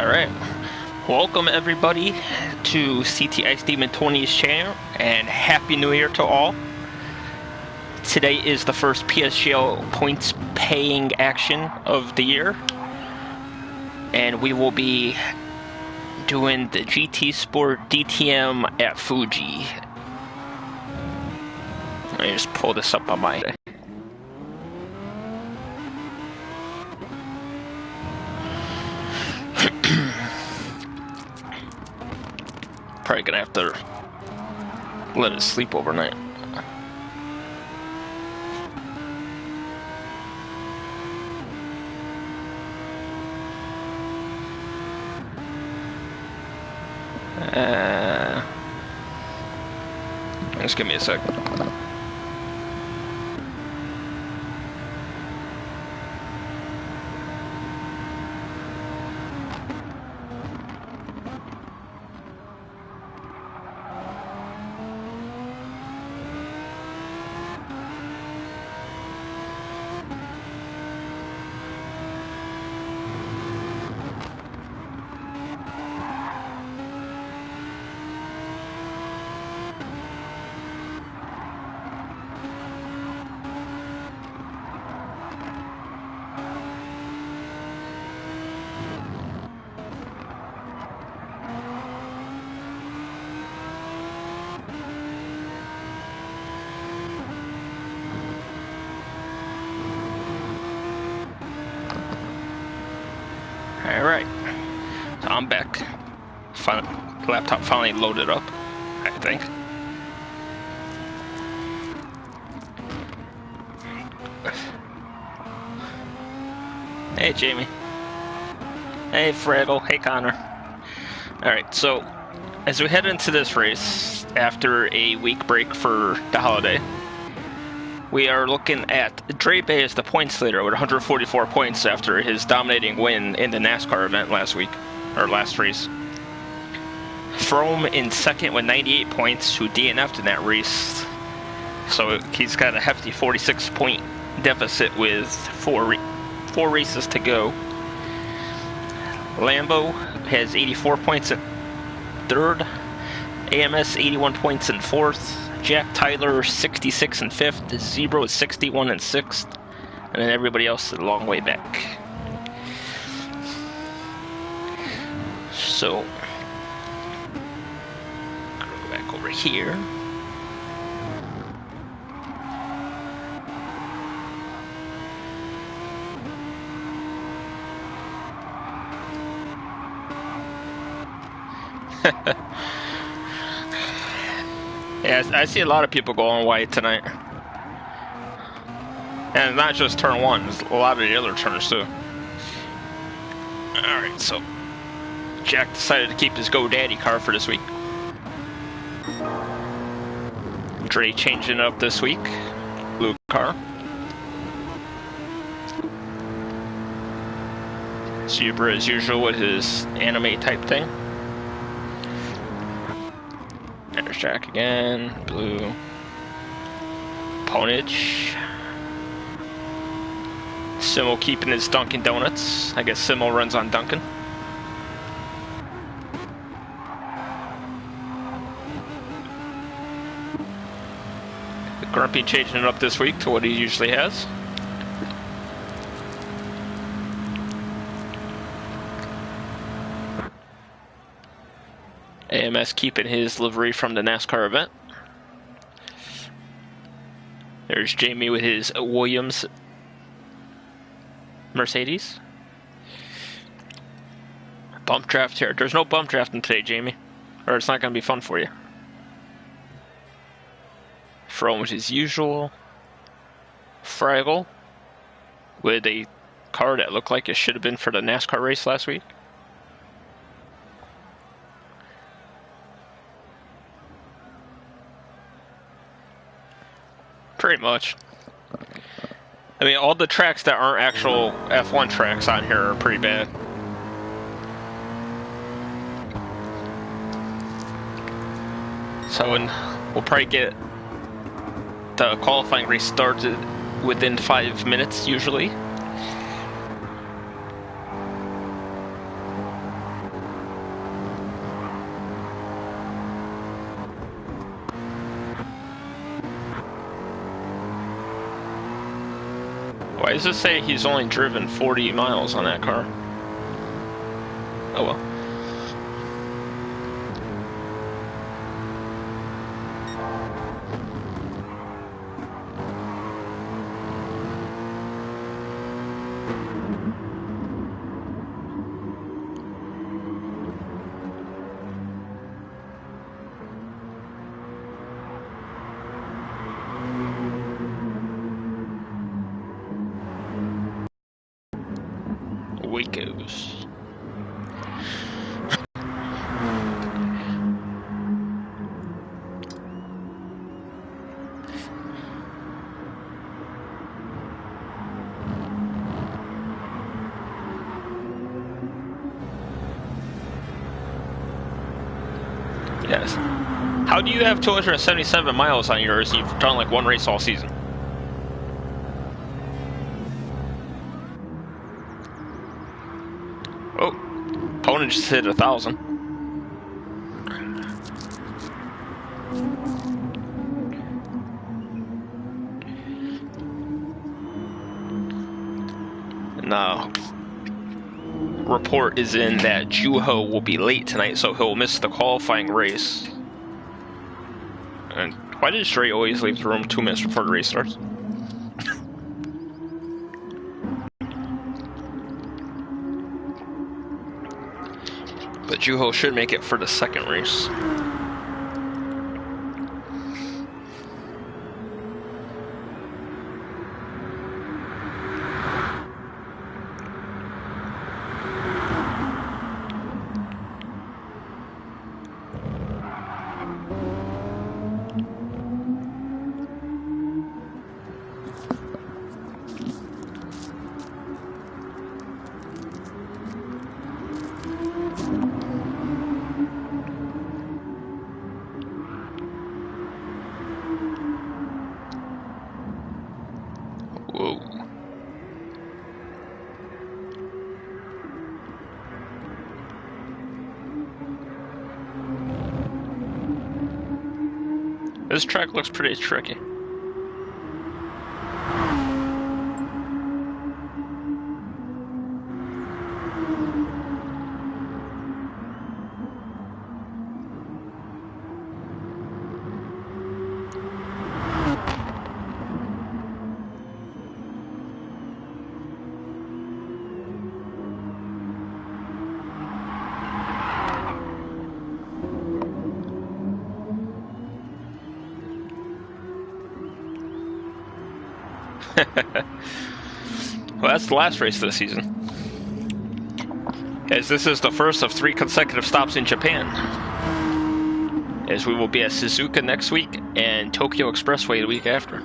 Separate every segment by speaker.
Speaker 1: Alright, welcome everybody to CT Ice Demon 20's channel, and Happy New Year to all. Today is the first PSGL points paying action of the year, and we will be doing the GT Sport DTM at Fuji. Let me just pull this up on my... Probably gonna have to let it sleep overnight. Just give me a sec. Alright, so I'm back. Laptop finally loaded up, I think. Hey Jamie. Hey Fraggle. Hey Connor. Alright, so as we head into this race, after a week break for the holiday, we are looking at Dre Bay as the points leader with 144 points after his dominating win in the NASCAR event last week, or last race. Frome in second with 98 points, who DNF'd in that race. So he's got a hefty 46-point deficit with four races to go. Lambo has 84 points in third. AMS 81 points in fourth. Jack Tyler 66 in fifth. Zebra is 61 in sixth. And then everybody else is a long way back. So, go back over here. Yeah, I see a lot of people going white tonight. And not just turn one, there's a lot of the other turns too. Alright, so Jack decided to keep his GoDaddy car for this week. Dre changing it up this week. Blue car. Zebra as usual with his anime type thing. There's Jack again. Blue. Ponage. Simmel keeping his Dunkin' Donuts. I guess Simmel runs on Dunkin'. Grumpy changing it up this week to what he usually has. AMS keeping his livery from the NASCAR event. There's Jamie with his Williams Mercedes. Bump draft here. There's no bump drafting today, Jamie. Or it's not going to be fun for you. Frome with his usual. Fraggle with a car that looked like it should have been for the NASCAR race last week. Pretty much. I mean, all the tracks that aren't actual F1 tracks on here are pretty bad. So we'll probably get the qualifying race started within 5 minutes usually. Why does it say he's only driven 40 miles on that car? Oh well. Away goes. Yes. How do you have 277 miles on yours? You've done like one race all season. Oh, opponent just hit 1,000. No. Report is in that Juho will be late tonight, so he'll miss the qualifying race. And why does Dre always leave the room 2 minutes before the race starts? But Juho should make it for the second race. Whoa. This track looks pretty tricky. Well, that's the last race of the season, as this is the first of 3 consecutive stops in Japan, as we will be at Suzuka next week and Tokyo Expressway the week after.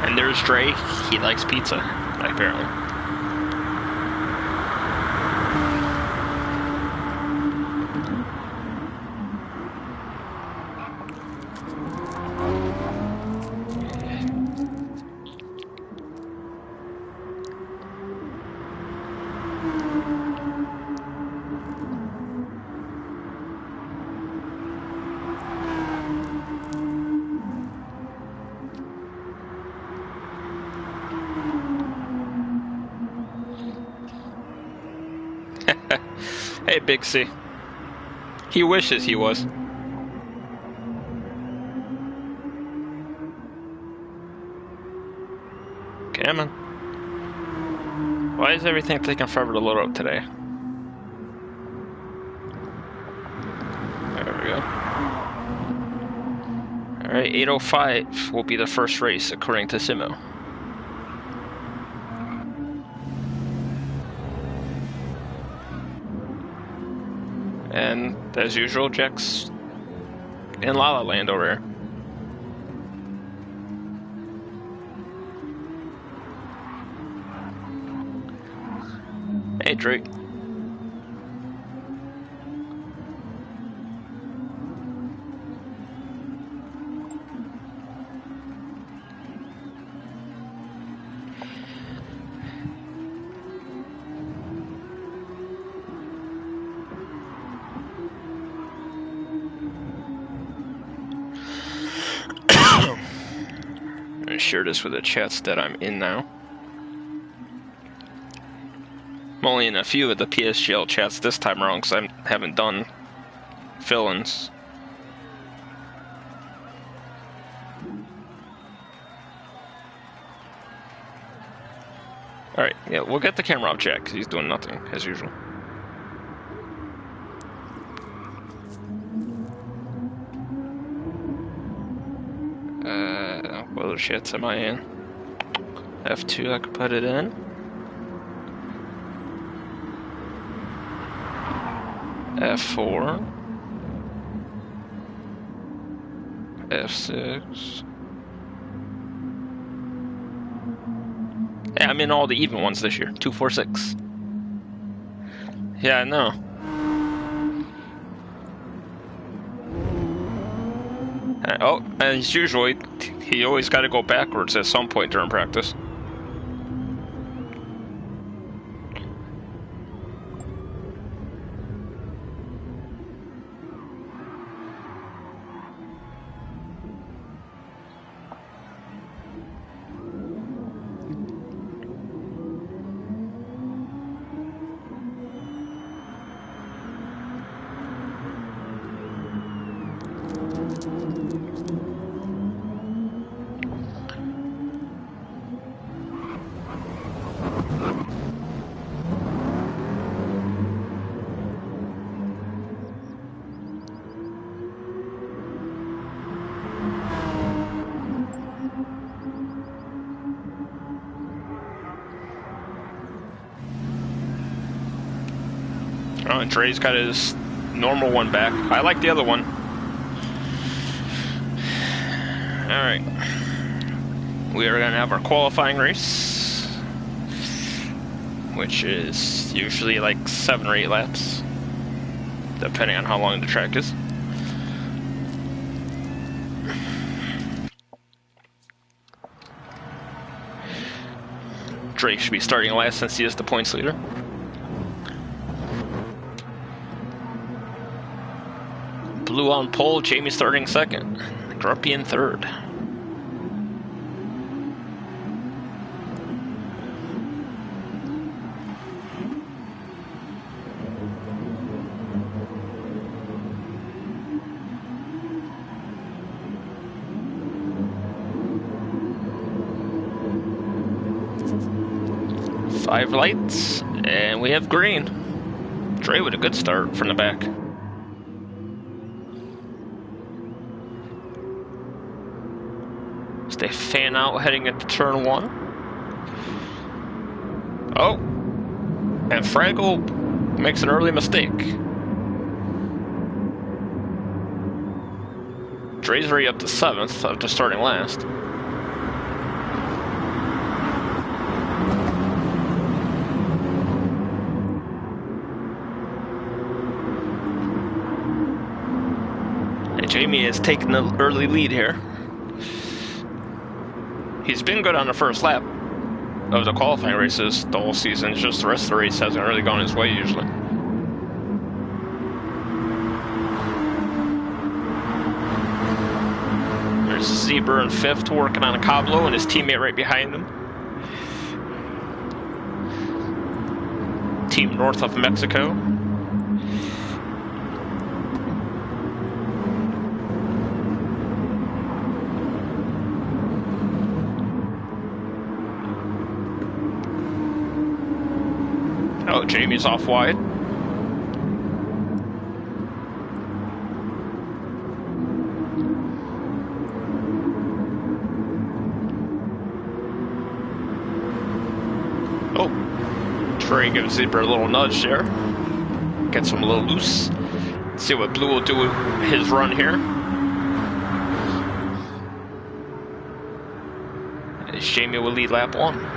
Speaker 1: And there's Dre. He likes pizza, apparently. Hey, Big C. He wishes he was. Come on. Why is everything taking forever to load up today? There we go. Alright, 8:05 will be the first race according to Simo. And as usual, Jack's in La La Land over here. Hey, Drake. share this with the chats that I'm in now. I'm only in a few of the PSGL chats this time around because I haven't done fill-ins. Alright, yeah, we'll get the camera off Jack because he's doing nothing, as usual. What other shits am I in? F2, I could put it in. F4. F6. Yeah, I'm in all the even ones this year. 2, 4, 6. Yeah, I know. Oh, as usual, he always got to go backwards at some point during practice. Oh, and Dre's got his normal one back. I like the other one. Alright. We are going to have our qualifying race, which is usually like 7 or 8 laps, depending on how long the track is. Dre should be starting last since he is the points leader. Blue on pole, Jamie starting second. Grumpy in third. Five lights, and we have green. Dre with a good start from the back. They fan out heading into turn 1. Oh! And Fraggle makes an early mistake. Dre's already up to 7th after starting last. And Jamie is taking the early lead here. He's been good on the first lap of the qualifying races the whole season. It's just the rest of the race hasn't really gone his way usually. There's Zebra in 5th working on a Coblo and his teammate right behind him. Team north of Mexico. Oh, Jamie's off wide. Oh, Trey gives Zebra a little nudge there. Gets him a little loose. Let's see what Blue will do with his run here. And Jamie will lead lap 1.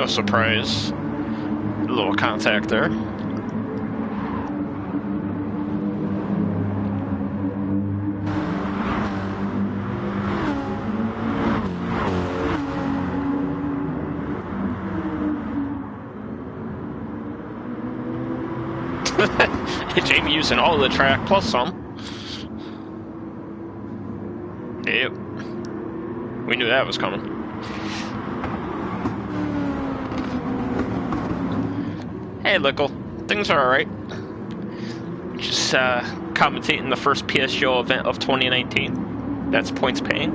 Speaker 1: No surprise. A little contact there. Jamie using all of the track plus some. Yep. We knew that was coming. Hey, Lickle. Things are alright. Just commentating the first PSGL event of 2019. That's points paying.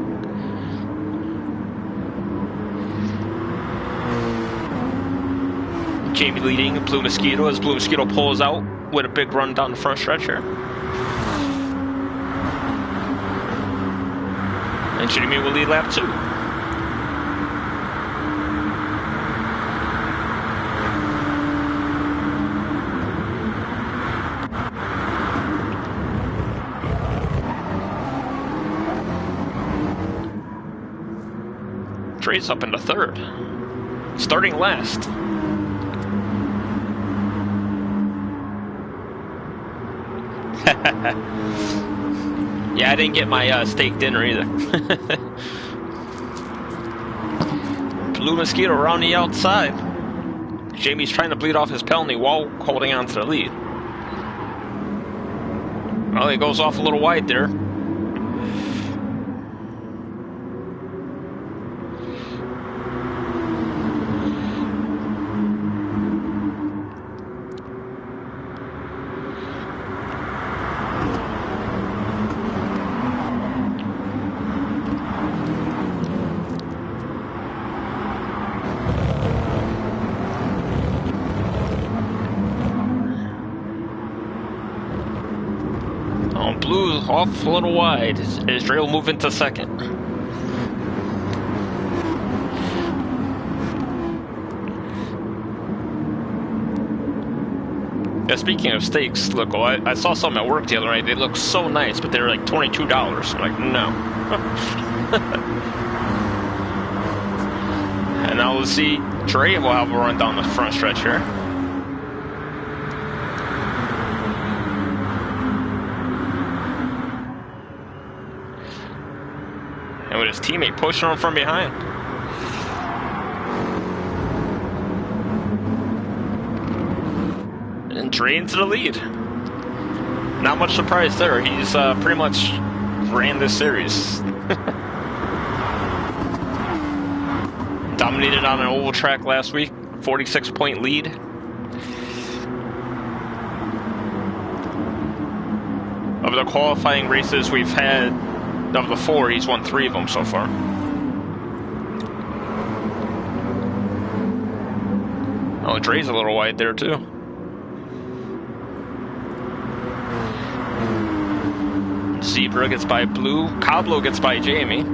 Speaker 1: Jamie leading Blue Mosquito as Blue Mosquito pulls out with a big run down the front stretch here. And Jamie will lead lap 2. Dre's up into 3rd. Starting last. Yeah, I didn't get my steak dinner either. Blue Mosquito around the outside. Jamie's trying to bleed off his penalty while holding on to the lead. Well, he goes off a little wide there. Blue off a little wide as Dre will move into 2nd. Yeah, speaking of steaks, look, I saw some at work the other night. They look so nice, but they were like $22. I'm like, no. And now we'll see Dre will have a run down the front stretch here. And with his teammate pushing him from behind. And Dre into the lead. Not much surprise there. He's pretty much ran this series. Dominated on an oval track last week. 46-point lead. Of the qualifying races we've had, of the 4, he's won 3 of them so far. Oh, Dre's a little wide there too. Zebra gets by Blue. Cablo gets by Jamie.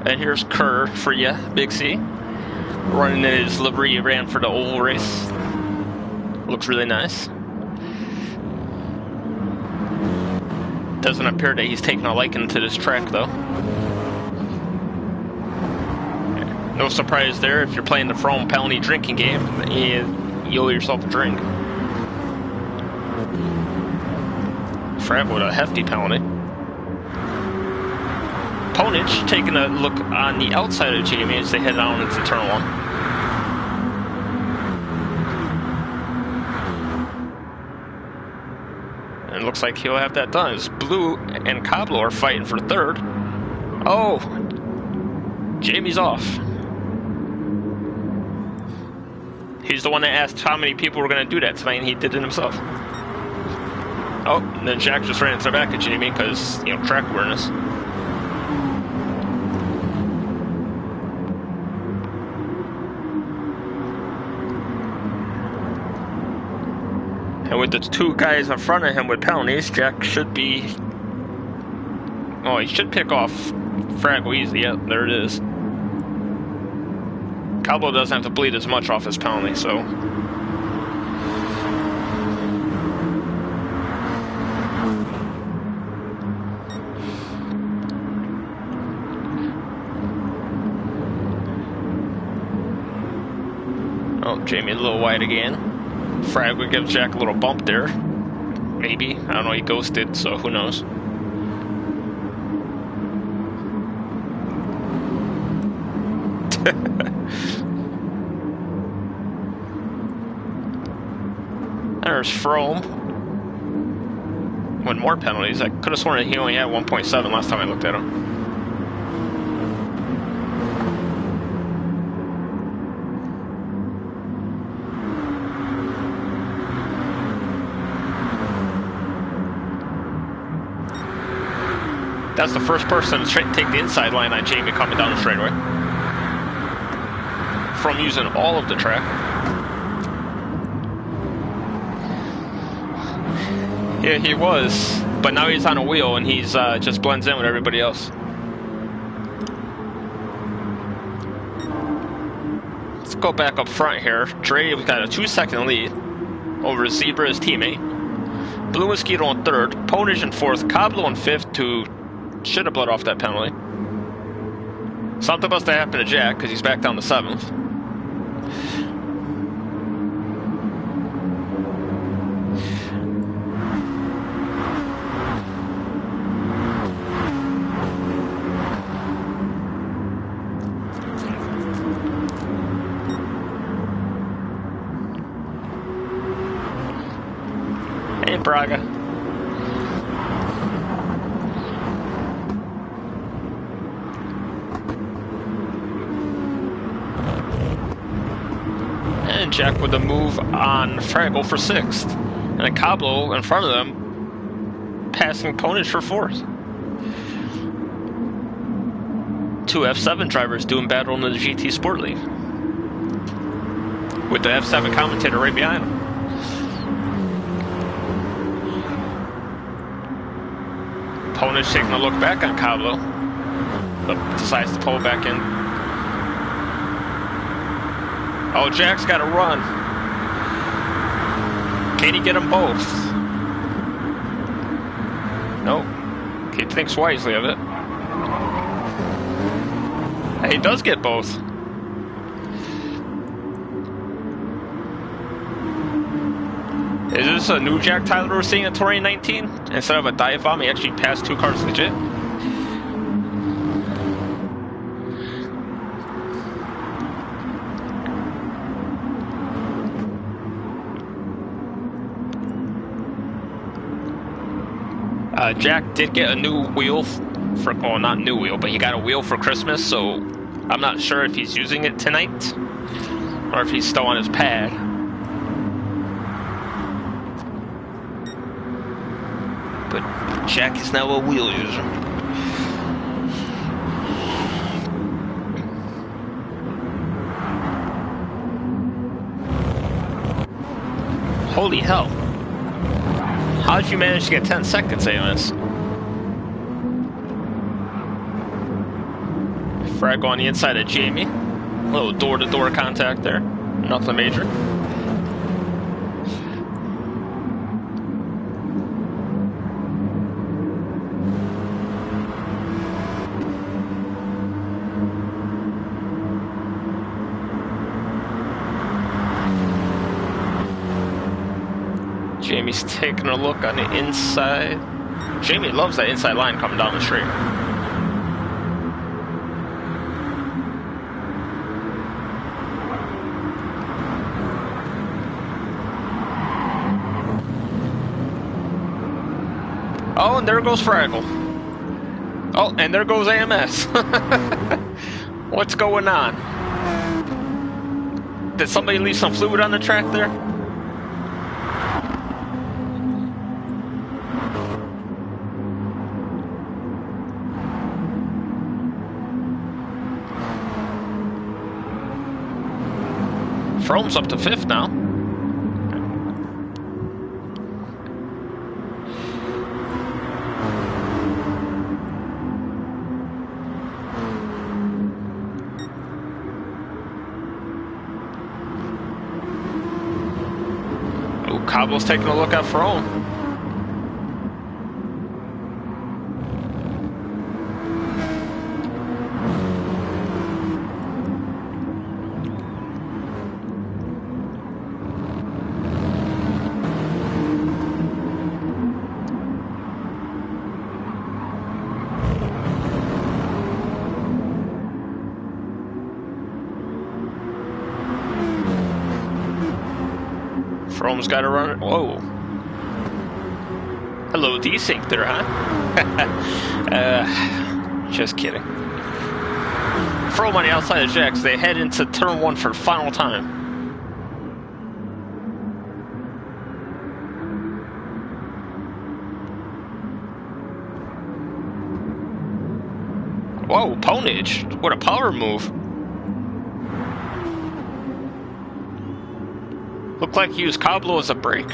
Speaker 1: And here's Kerr for you, Big C. Running in his livery he ran for the oval race. Looks really nice. Doesn't appear that he's taking a liking to this track, though. No surprise there. If you're playing the Frome penalty drinking game, you owe yourself a drink. Frag with a hefty penalty. Ponich taking a look on the outside of Jamie as they head down into turn 1. And it looks like he'll have that done. As Blue and Cablo are fighting for 3rd. Oh! Jamie's off. He's the one that asked how many people were going to do that tonight, and he did it himself. Oh, and then Jack just ran into the back of Jamie because, you know, track awareness. And with the 2 guys in front of him with penalties, Jack should be... Oh, he should pick off Fraggle easy. Yep, there it is. Cablo doesn't have to bleed as much off his penalty, so... Oh, Jamie a little wide again. Frag would give Jack a little bump there. Maybe. I don't know, he ghosted, so who knows. There's Frome. With more penalties. I could have sworn that he only had 1.7 last time I looked at him. That's the first person to take the inside line on Jamie coming down the straightaway. From using all of the track. Yeah, he was, but now he's on a wheel and he's just blends in with everybody else. Let's go back up front here. Dre, we've got a 2-second lead over Zebra, his teammate. Blue Mosquito in third, Ponish in fourth, Cablo in fifth, to should have bled off that penalty. Something must have happened to Jack because he's back down to seventh. Hey, Braga. And Jack with a move on Fraggle for sixth. And a Cablo in front of them, passing Ponish for fourth. Two F7 drivers doing battle in the GT Sport League. With the F7 commentator right behind him. Ponish taking a look back on Cablo, but decides to pull back in. Oh, Jack's got to run. Can he get them both? Nope. He thinks wisely of it. He does get both. Is this a new Jack Tyler we're seeing in 2019? Instead of a dive bomb, he actually passed two cars legit? Jack did get a new wheel for, well, not new wheel, but he got a wheel for Christmas, so I'm not sure if he's using it tonight or if he's still on his pad. But Jack is now a wheel user. Holy hell. How did you manage to get 10 seconds, Amos? Frag on the inside of Jamie. A little door-to-door contact there. Nothing major. Jamie's taking a look on the inside. Jamie loves that inside line coming down the straight. Oh, and there goes Fraggle. Oh, and there goes AMS. What's going on? Did somebody leave some fluid on the track there? Frome's up to fifth now. Oh, Cablo's taking a look at Frome. Frome's got to run it. Whoa. Hello, desync there, huh? Just kidding. Frome on the outside of Jax. They head into turn 1 for the final time. Whoa, Ponage. What a power move. Looked like he used Cablo as a brake.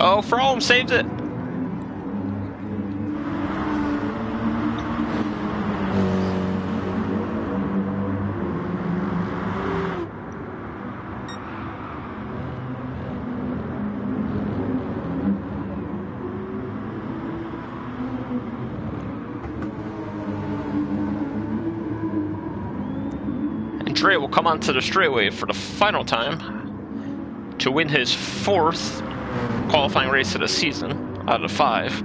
Speaker 1: Oh, Frome saved it. And Dre will come onto the straightaway for the final time to win his 4th qualifying race of the season out of 5.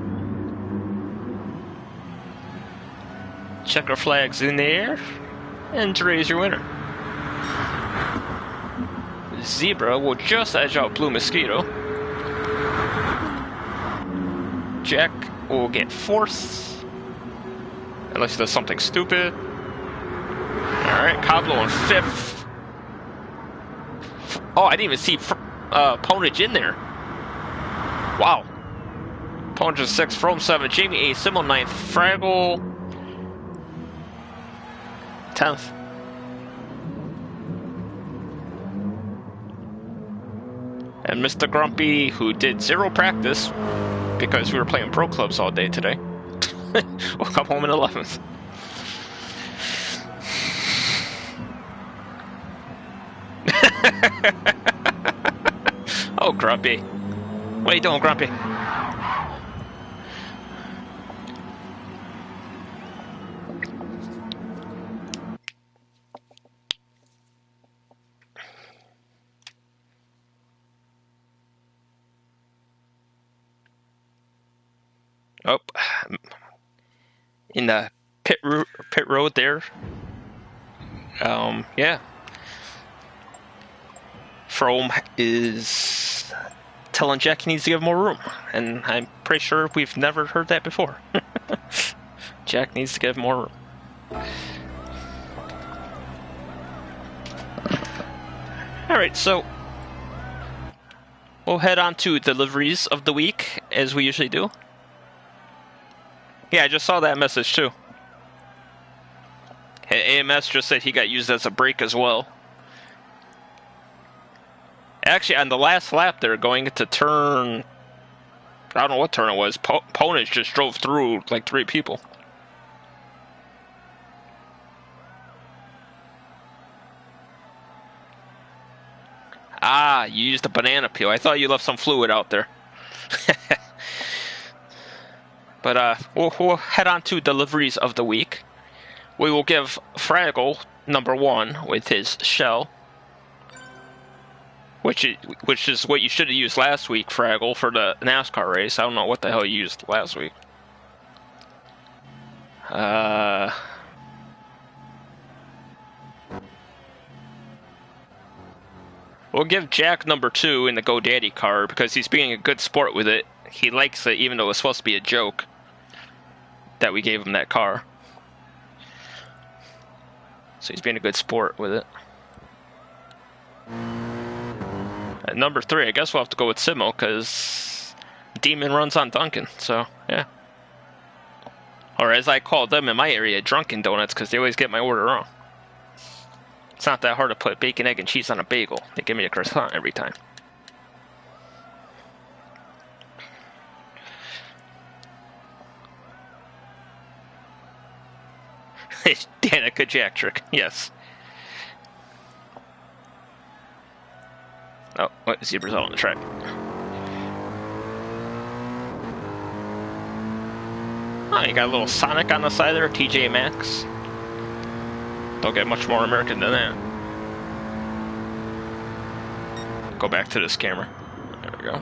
Speaker 1: Checker flags in the air, and Dre's your winner. Zebra will just edge out Blue Mosquito. Jack will get 4th, unless he does something stupid. Alright, Cablo in 5th. Oh, I didn't even see Ponage in there. Wow. Ponage is 6th, Frome 7th, Jamie 8th, Simmel 9th, Fraggle 10th. And Mr. Grumpy, who did 0 practice because we were playing pro clubs all day today, will come home in 11th. Oh, Grumpy. What are you doing, Grumpy? Oh, in the pit road there. Yeah. Frome is telling Jack he needs to give more room, and I'm pretty sure we've never heard that before. Jack needs to give more room. Alright, so we'll head on to deliveries of the week, as we usually do. Yeah, I just saw that message too. AMS just said he got used as a brake as well. Actually, on the last lap there, going into turn... I don't know what turn it was. Ponage just drove through like 3 people. Ah, you used a banana peel. I thought you left some fluid out there. But we'll head on to deliveries of the week. We will give Fraggle number 1 with his shell. Which is what you should have used last week, Fraggle, for the NASCAR race. I don't know what the hell you used last week. We'll give Jack number 2 in the GoDaddy car because he's being a good sport with it. He likes it, even though it's supposed to be a joke that we gave him that car. So he's being a good sport with it. At number 3, I guess we'll have to go with Simo, because Demon runs on Dunkin', so, yeah. Or as I call them in my area, Drunken Donuts, because they always get my order wrong. It's not that hard to put bacon, egg, and cheese on a bagel. They give me a croissant every time. Danica Jack trick, yes. Oh, what? Zebra's out on the track. Oh, you got a little Sonic on the side there, TJ Maxx. Don't get much more American than that. Go back to this camera. There we go.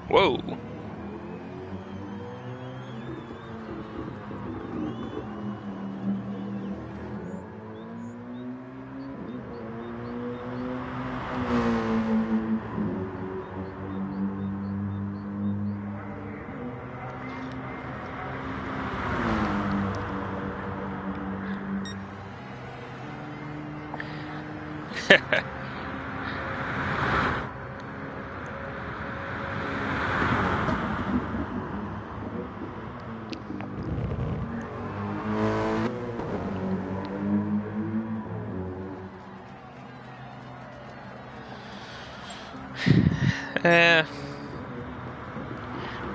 Speaker 1: Whoa.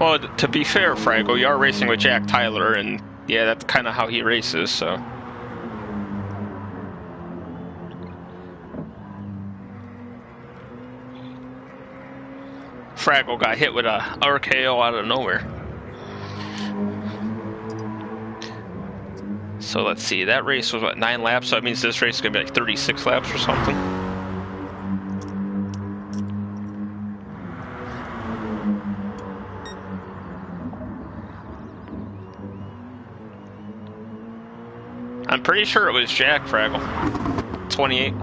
Speaker 1: Well, to be fair, Fraggle, you are racing with Jack Tyler, and yeah, that's kind of how he races, so. Fraggle got hit with a RKO out of nowhere. So let's see, that race was what, 9 laps, so that means this race is going to be like 36 laps or something. I'm pretty sure it was Jack Fraggle. 28.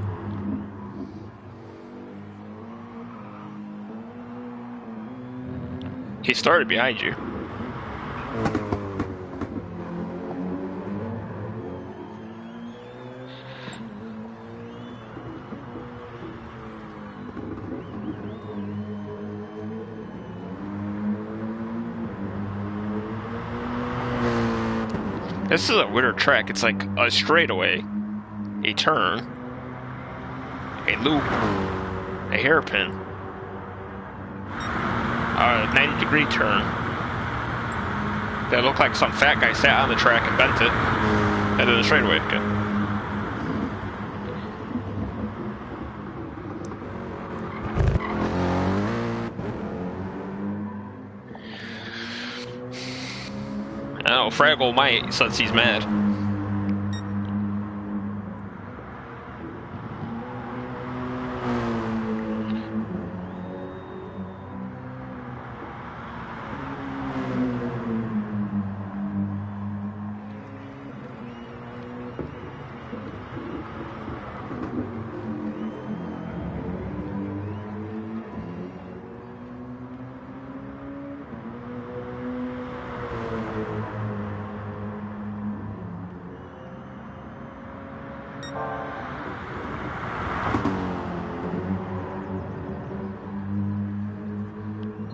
Speaker 1: He started behind you. This is a weird track. It's like a straightaway, a turn, a loop, a hairpin, a 90-degree turn. That looked like some fat guy sat on the track and bent it, and then a straightaway again. Oh, Fraggle might, since he's mad.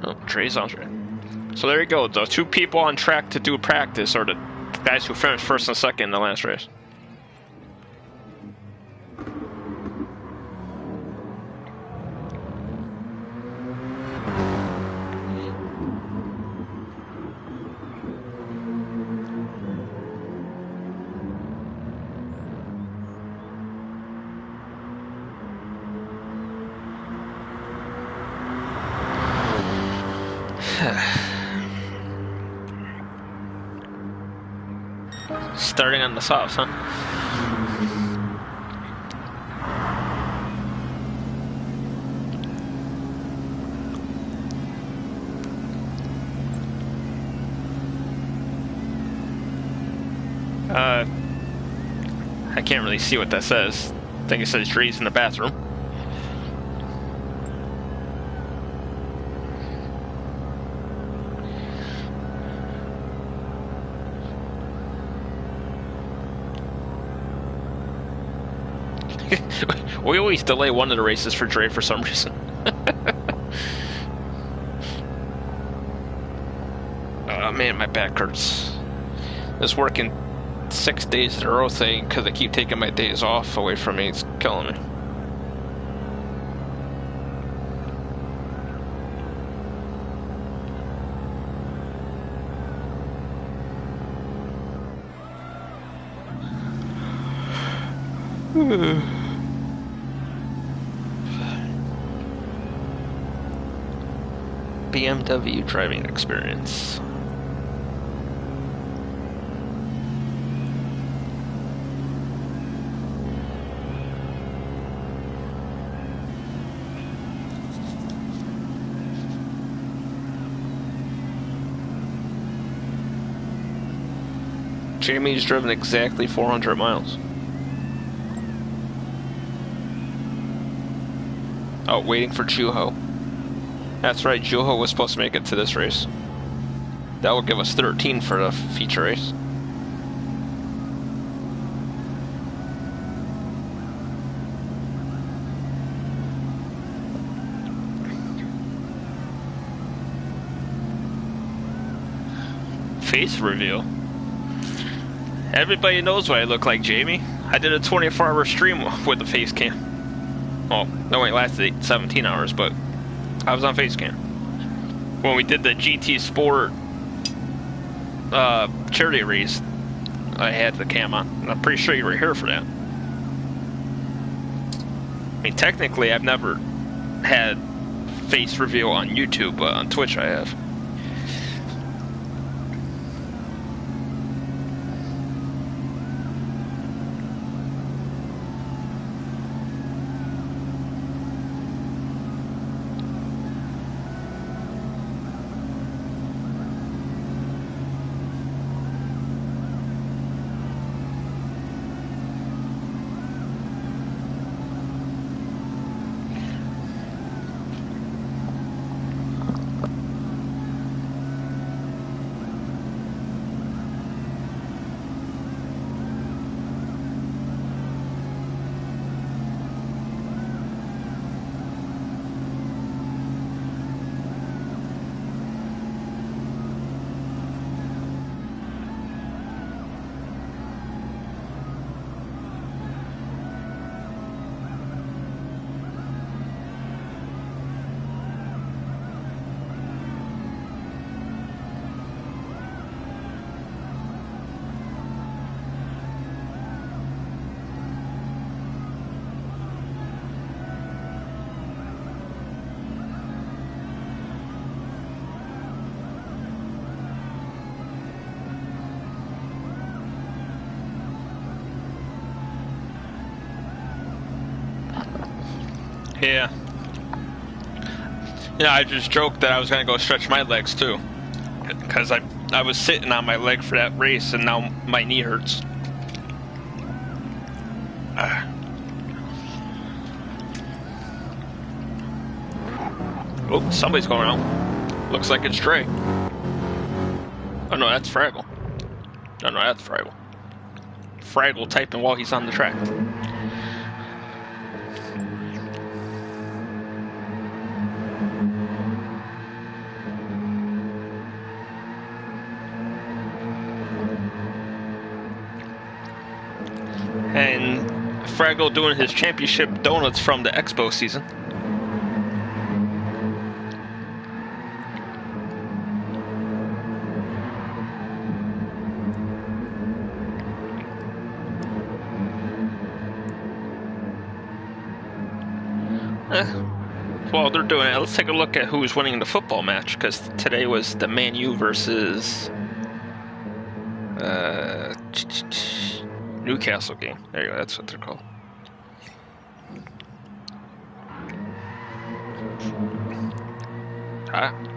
Speaker 1: Oh, Trey's on track. So there you go. The 2 people on track to do practice are the guys who finished first and second in the last race. Starting on the softs, huh? I can't really see what that says. I think it says Dre's in the bathroom. We always delay one of the races for Dre for some reason. Oh man, my back hurts. This working 6 days in a row thing because I keep taking my days off away from me. It's killing me. BMW driving experience. Jamie's driven exactly 400 miles. Oh, waiting for Juho. That's right, Juho was supposed to make it to this race. That will give us 13 for the feature race. Face reveal. Everybody knows what I look like, Jamie. I did a 24-hour stream with the face cam. Well, no, it lasted 17 hours, but I was on face cam. When we did the GT Sport charity race, I had the cam on. And I'm pretty sure you were here for that. I mean, technically, I've never had face reveal on YouTube, but on Twitch I have. Yeah. Yeah, I just joked that I was going to go stretch my legs too. Because I was sitting on my leg for that race and now my knee hurts. Oh, somebody's going out. Looks like it's Trey. Oh no, that's Fraggle. Oh no, that's Fraggle. Fraggle typing while he's on the track. And Fraggle doing his championship donuts from the Expo season. While they're doing it, let's take a look at who's winning the football match, because today was the Man U versus Newcastle game. There you go, that's what they're called.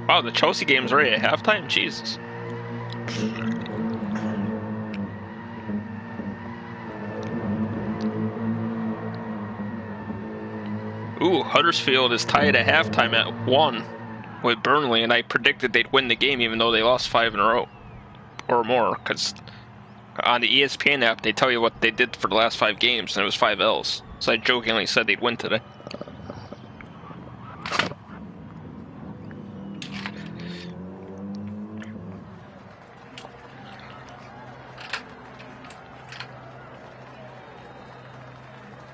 Speaker 1: Wow, the Chelsea game's already at halftime? Jesus. Ooh, Huddersfield is tied at halftime at 1 with Burnley, and I predicted they'd win the game even though they lost 5 in a row or more, because on the ESPN app they tell you what they did for the last 5 games, and it was 5 L's. So I jokingly said they'd win today.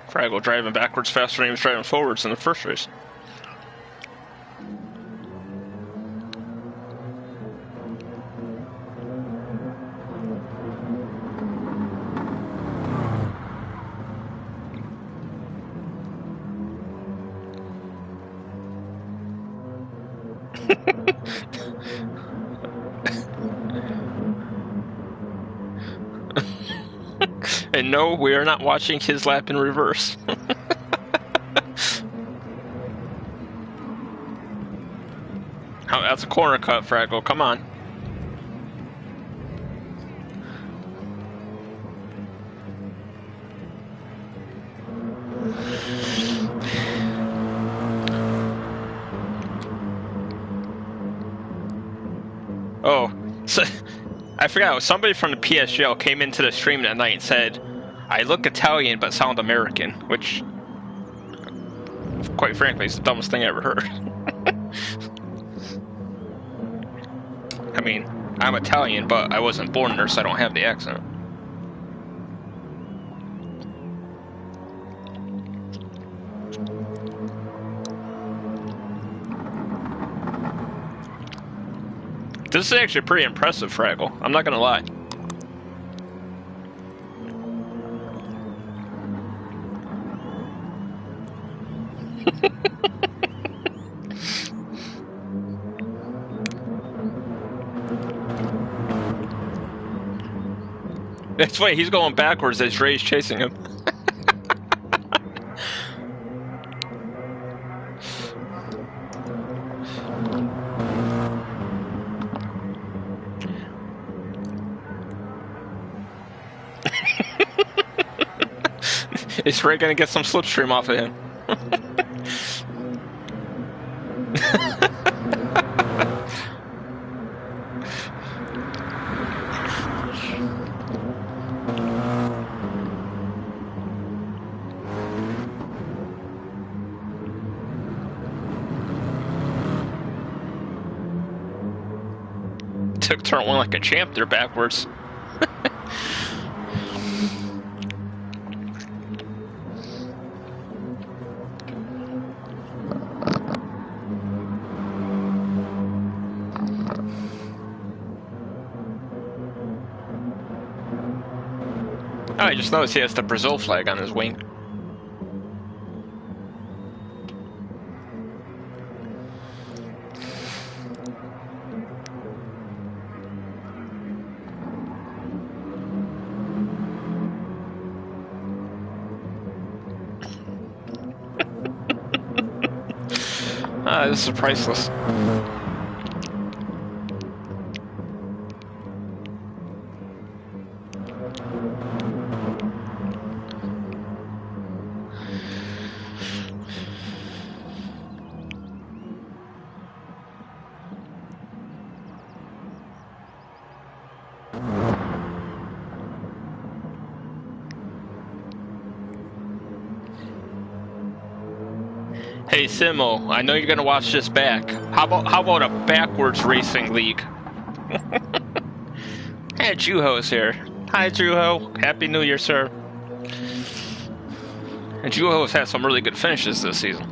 Speaker 1: Fraggle driving backwards faster than he was driving forwards in the first race. And no, we are not watching his lap in reverse. Oh, that's a corner cut, Fraggle. Come on. Oh, so I forgot. Somebody from the PSGL came into the stream that night and said, "I look Italian but sound American," which, quite frankly, is the dumbest thing I ever heard. I mean, I'm Italian, but I wasn't born there, so I don't have the accent. This is actually pretty impressive, Fraggle. I'm not gonna lie. That's why he's going backwards as Dre's chasing him. Is Ray gonna get some slipstream off of him? Took turn one like a champ there backwards. Oh, I just noticed he has the Brazil flag on his wing. Ah, this is priceless. Hey Simo, I know you're gonna watch this back. How about a backwards racing league? Hey, Juho's here. Hi, Juho. Happy New Year, sir. And Juho's had some really good finishes this season.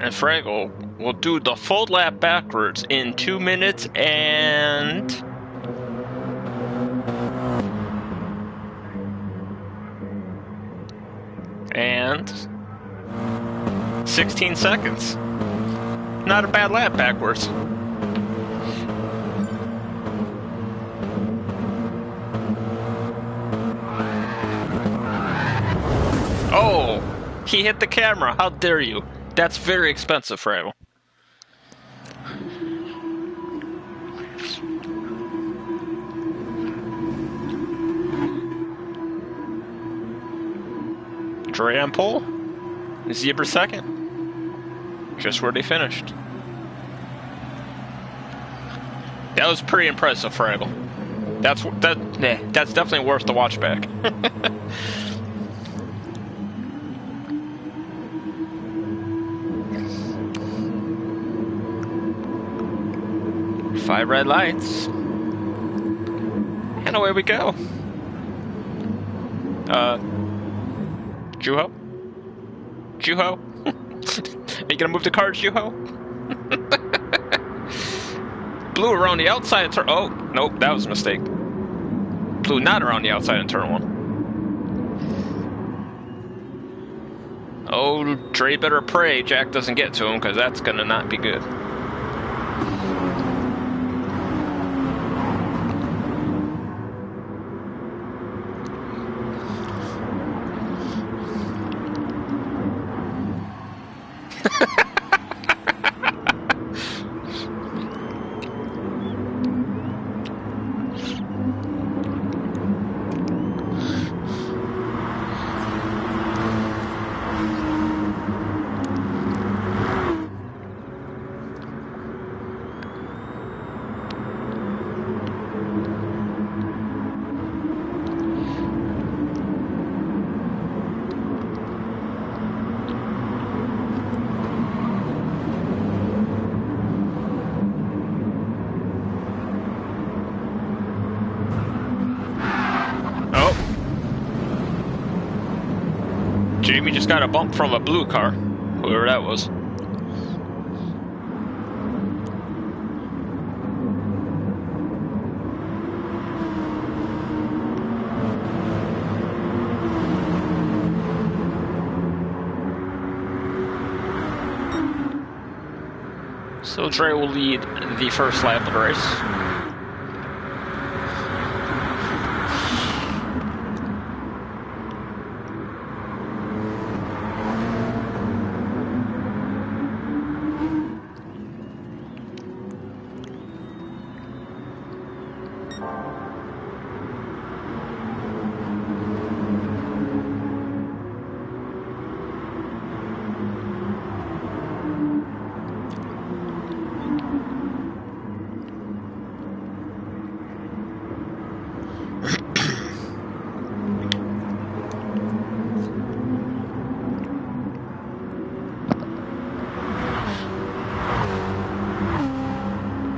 Speaker 1: And Fraggle will do the full lap backwards in 2 minutes and 16 seconds. Not a bad lap backwards. Oh, he hit the camera. How dare you? That's very expensive, Fraggle. Dre on pole. Zebra second. Just where they finished. That was pretty impressive, Fraggle. That's definitely worth the watch back. 5 red lights. And away we go. Juho? Juho? Are you gonna move the cars, Juho? Blew around the outside. Oh, nope, that was a mistake. blue, not around the outside in turn 1. Oh, Dre better pray Jack doesn't get to him, because that's going to not be good. Jamie just got a bump from a blue car, whoever that was. So Dre will lead the first lap of the race.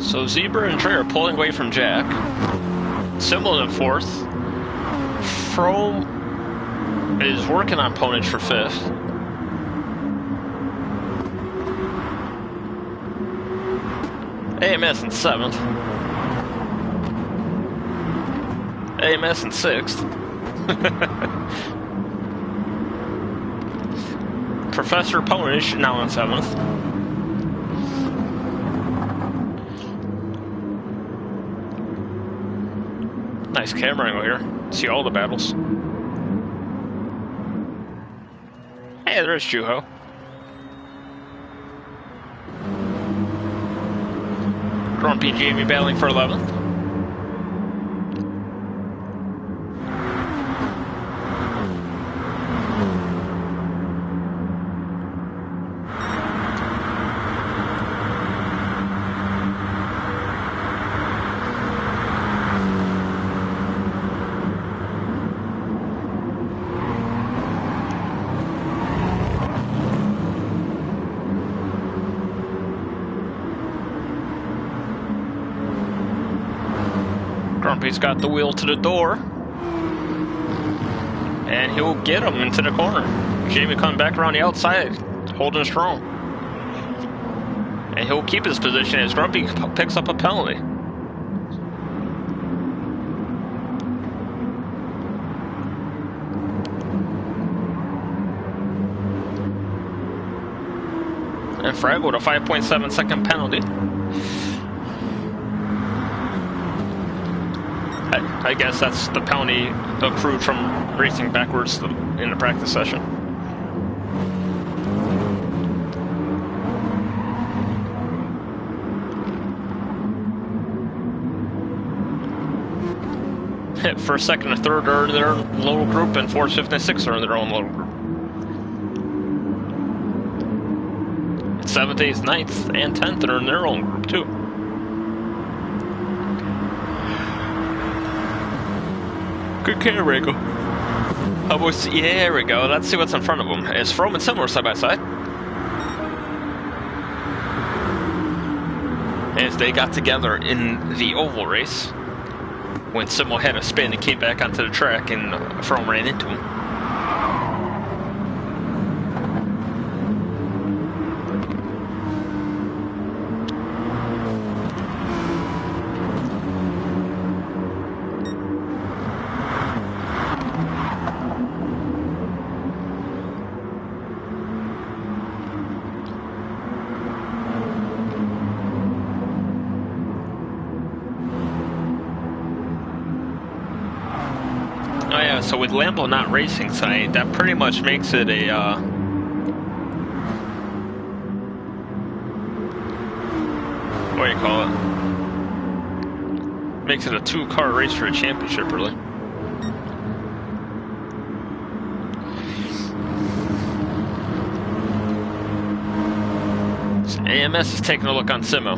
Speaker 1: So Zebra and Trey are pulling away from Jack. Symbol in 4th. Frome is working on Ponage for 5th. AMS in 7th. AMS in 6th. Professor Ponage now in 7th. Nice camera angle here. See all the battles. Hey, there's Juho. Grumpy Jamie battling for 11th. Grumpy's got the wheel to the door. And he'll get him into the corner. Jamie coming back around the outside, holding strong. And he'll keep his position as Grumpy picks up a penalty. And Frag with a 5.7 second penalty. I guess that's the penalty accrued from racing backwards in the practice session. First, second, and third are in their own little group, and fourth, fifth, and sixth are in their own little group. 7th, 8th, 9th, and 10th are in their own group too. Good camera angle. How about, yeah, there we go. Let's see what's in front of them. Is Frome and Similar side by side? As they got together in the oval race, when Similar had a spin and came back onto the track, and Frome ran into him. Yeah, so with Lambo not racing tonight, that pretty much makes it a what do you call it? Makes it a 2-car race for a championship, really. So AMS is taking a look on Simo.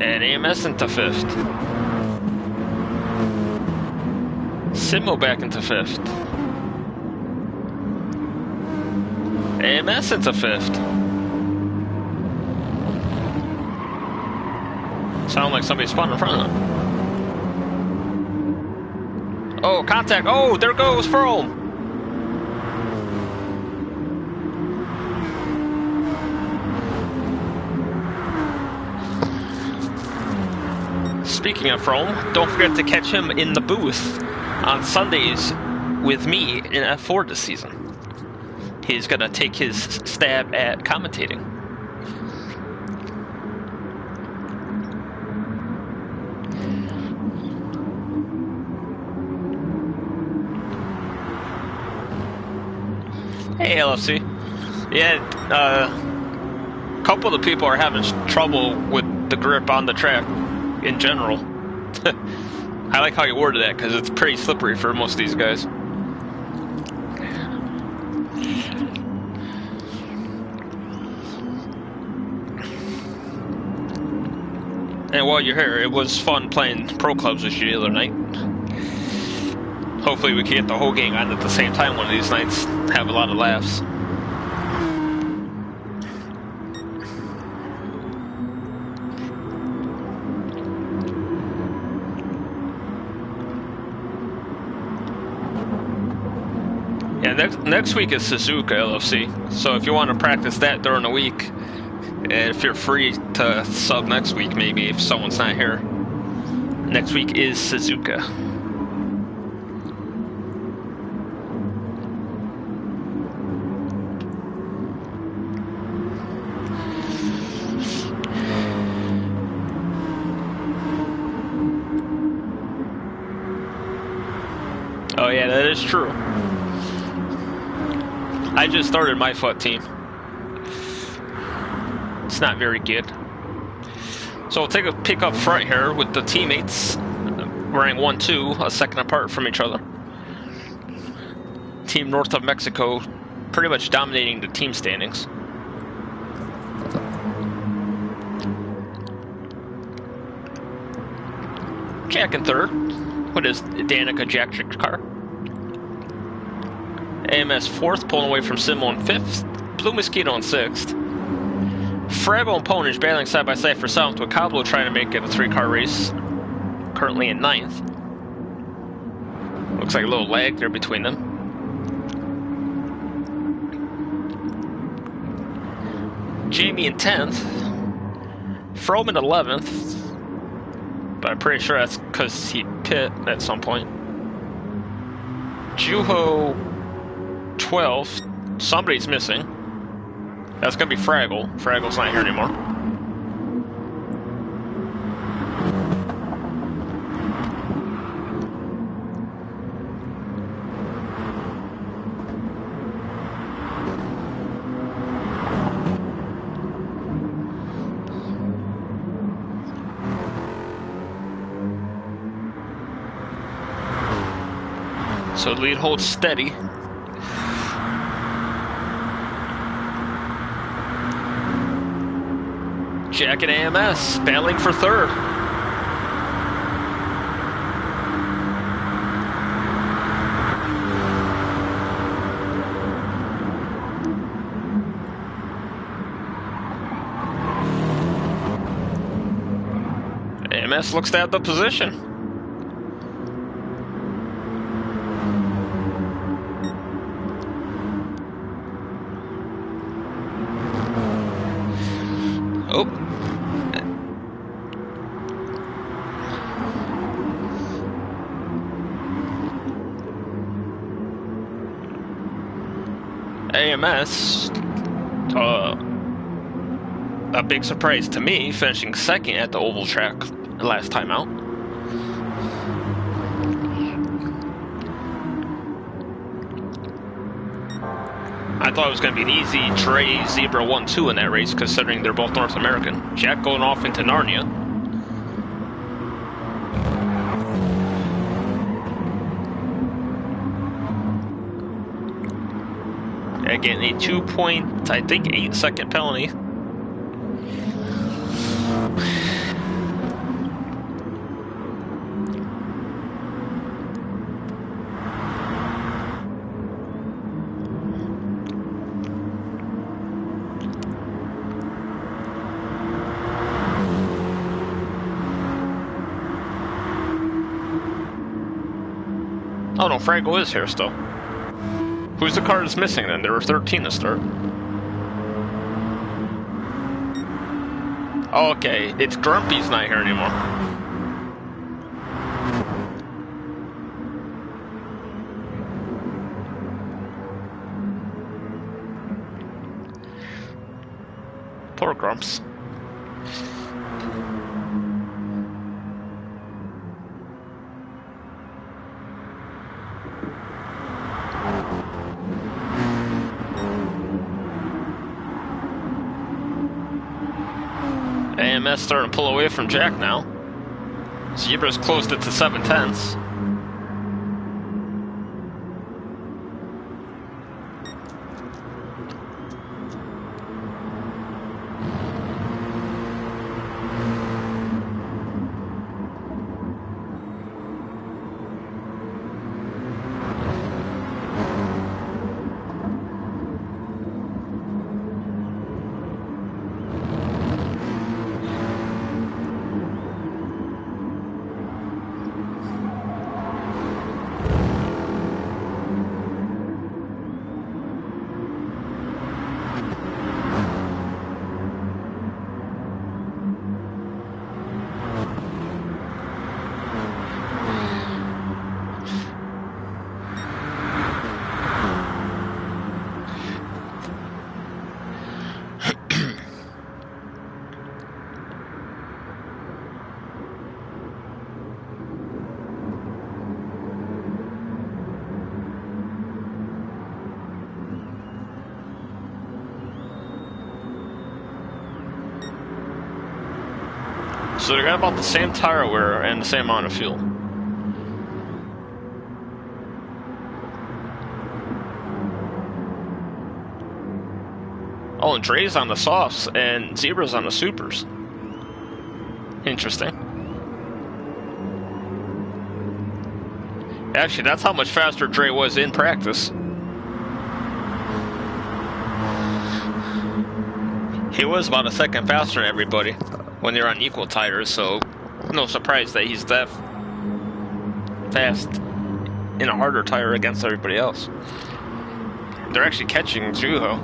Speaker 1: And AMS into 5th. Simo back into 5th. AMS into 5th. Sound like somebody spun in front of them. Oh, contact. Oh, there goes Froome. Speaking of Froome, don't forget to catch him in the booth on Sundays with me in F4 this season. He's going to take his stab at commentating. Hey, LFC. Yeah, a couple of the people are having trouble with the grip on the track in general. I like how you worded that, because it's pretty slippery for most of these guys. And while you're here, it was fun playing pro clubs with you the other night. Hopefully we can get the whole gang on at the same time one of these nights. Have a lot of laughs. Yeah, next week is Suzuka LFC. So if you want to practice that during the week, if you're free to sub next week, maybe if someone's not here. Next week is Suzuka. Oh yeah, that is true. I just started my FUT team. It's not very good. So we'll take a pick up front here with the teammates wearing 1-2, a second apart from each other. Team north of Mexico pretty much dominating the team standings. Jack in third. What is Danica Jack's car? AMS fourth, pulling away from Simo in 5th. Blue Mosquito in 6th. Fraggle and Ponage battling side by side for 7th, with Cablo trying to make it a 3-car race. Currently in 9th. Looks like a little lag there between them. Jamie in 10th. Froome in 11th. But I'm pretty sure that's because he pit at some point. Juho 12th. Somebody's missing. That's going to be Fraggle. Fraggle's not here anymore. So lead holds steady. Jack and AMS battling for 3rd. AMS looks to have the position. Oh. AMS, a big surprise to me, finishing 2nd at the oval track last time out. I thought it was going to be an easy Dre Zebra 1-2 in that race, considering they're both North American. Jack going off into Narnia. Again, a 2.8-second penalty. Oh no, Fraggle is here still. Who's the car that's missing then? There were 13 to start. Oh, okay, it's Grumpy's not here anymore. Poor Grumps. AMS starting to pull away from Jack now. Zebra's closed it to 7/10. So they got about the same tire wear and the same amount of fuel. Oh, and Dre's on the softs and Zebra's on the supers. Interesting. Actually, that's how much faster Dre was in practice. He was about a second faster than everybody when they're on equal tires, so no surprise that he's that fast in a harder tire against everybody else. They're actually catching Juho.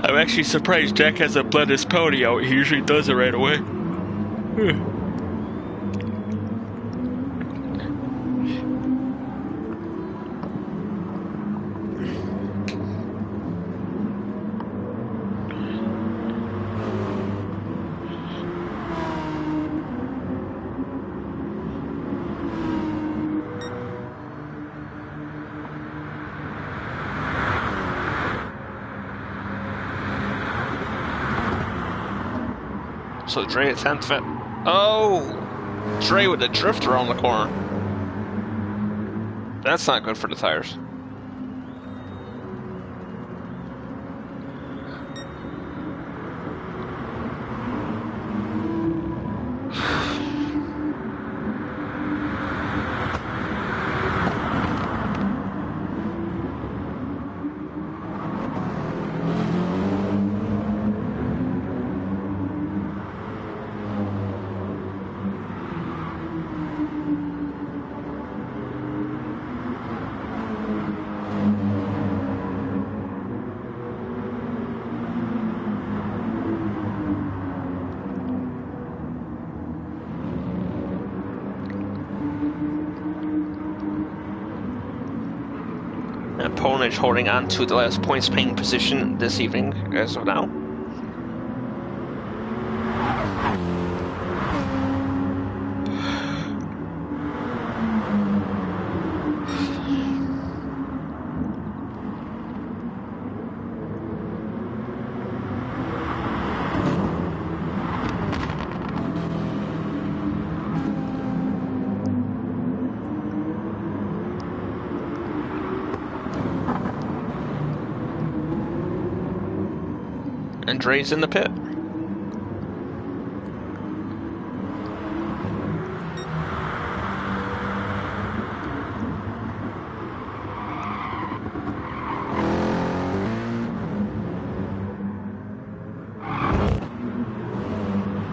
Speaker 1: I'm actually surprised Jack hasn't bled his pony out. He usually does it right away. So Dre at 10th fit. Oh! Dre with the drift around the corner. That's not good for the tires. Opponent holding on to the last points paying position this evening as of now. And Dre's in the pit.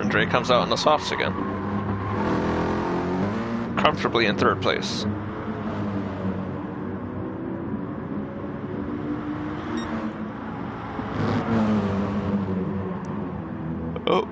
Speaker 1: And Dre comes out in the softs again. Comfortably in third place. Oh.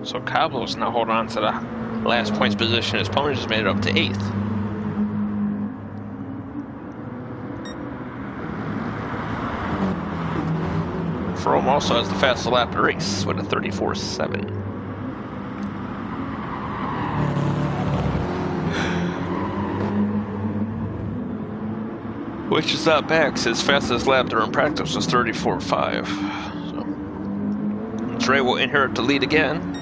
Speaker 1: So Cablo's now holding on to the last points position. His opponent just made it up to 8th. Froome also has the fastest lap of the race with a 34.7. Which is not bad, because his fastest lap during practice was 34.5. So Dre will inherit the lead again.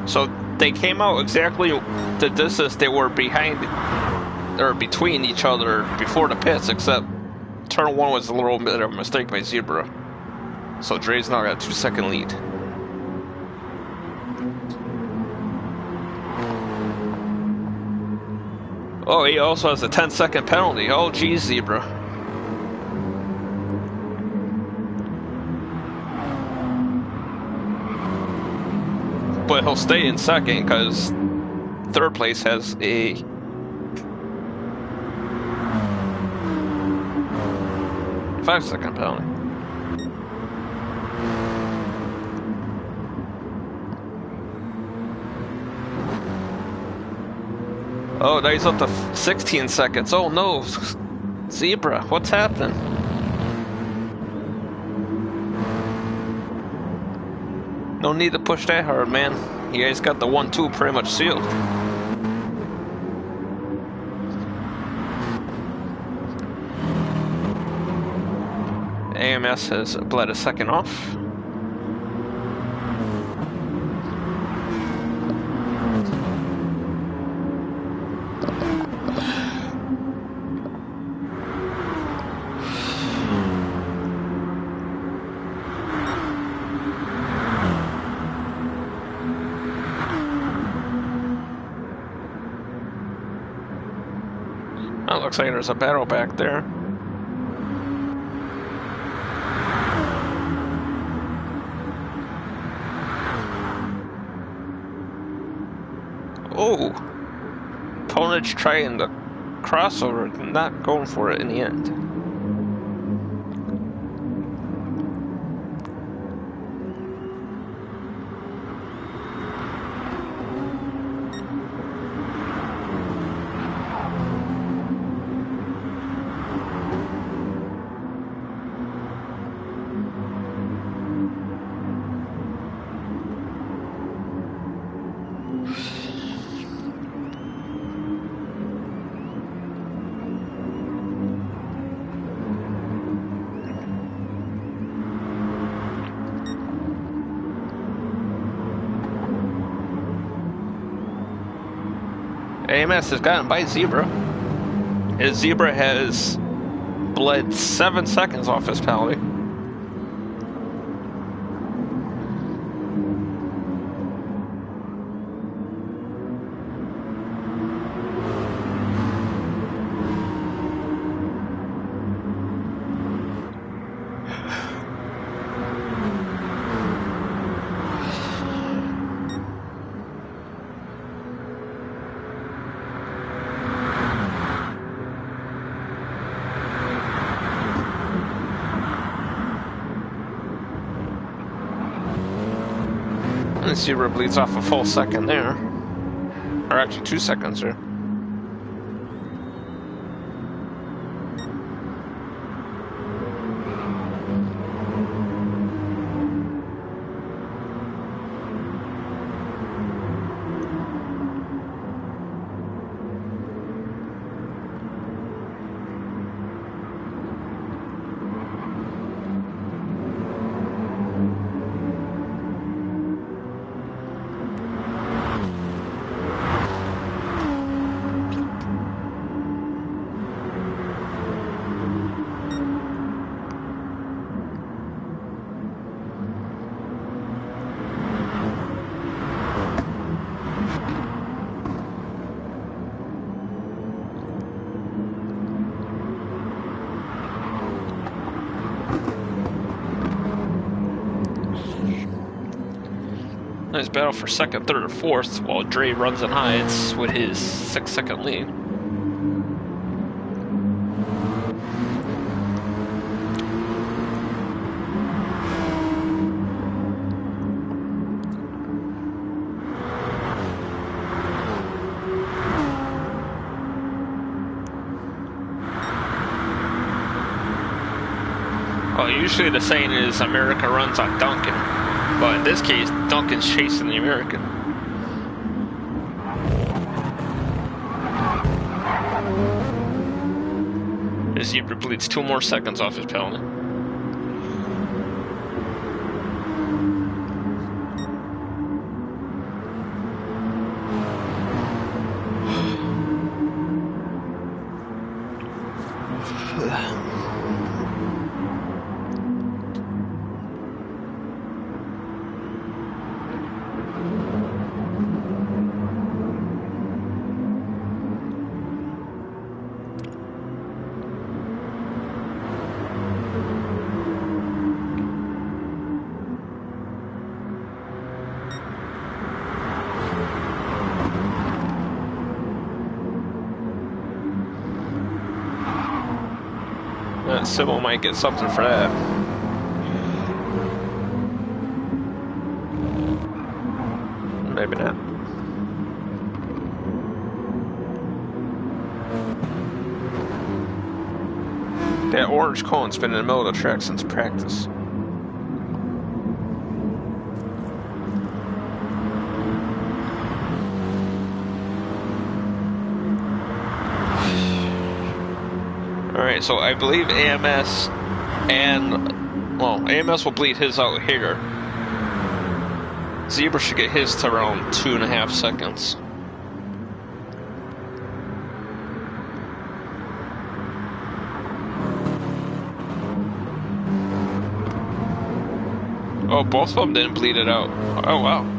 Speaker 1: So they came out exactly the distance they were behind or between each other before the pits, except turn 1 was a little bit of a mistake by Zebra. So Dre's now got a 2-second lead. Oh, he also has a 10-second penalty. Oh, geez, Zebra. But he'll stay in second because third place has a 5-second penalty. Oh, now he's up to 16 seconds. Oh no, Zebra, what's happening? No need to push that hard, man. You guys got the 1-2 pretty much sealed. AMS has bled a second off. That looks like there's a battle back there. Oh! Opponent's trying the crossover, not going for it in the end. AMS has gotten by Zebra. His Zebra has bled 7 seconds off his penalty.
Speaker 2: And Zebra bleeds off a full second there. Or actually 2 seconds there. Nice battle for second, third, or fourth, while Dre runs and hides with his 6-second lead. Well, usually the saying is America runs on Duncan. But in this case, Duncan's chasing the American. His Zebra bleeds 2 more seconds off his penalty. Sybil might get something for that. Maybe not. That orange cone's been in the middle of the track since practice. Alright, so I believe AMS and, well, AMS will bleed his out here. Zebra should get his to around 2.5 seconds. Oh, both of them didn't bleed it out. Oh, wow.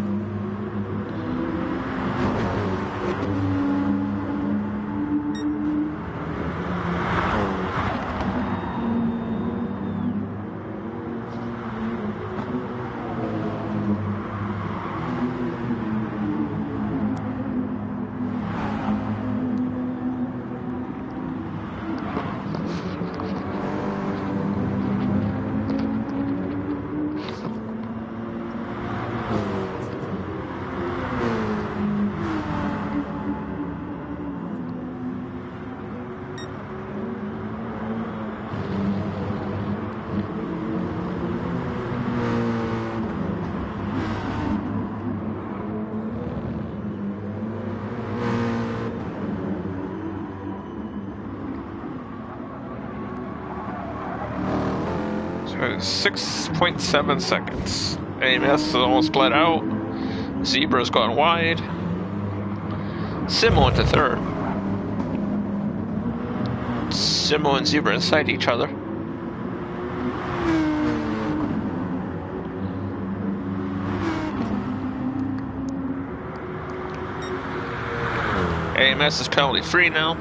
Speaker 2: So 6.7 seconds. AMS is almost bled out. Zebra's gone wide. Simo into third. Simo and Zebra inside each other. AMS is penalty free now.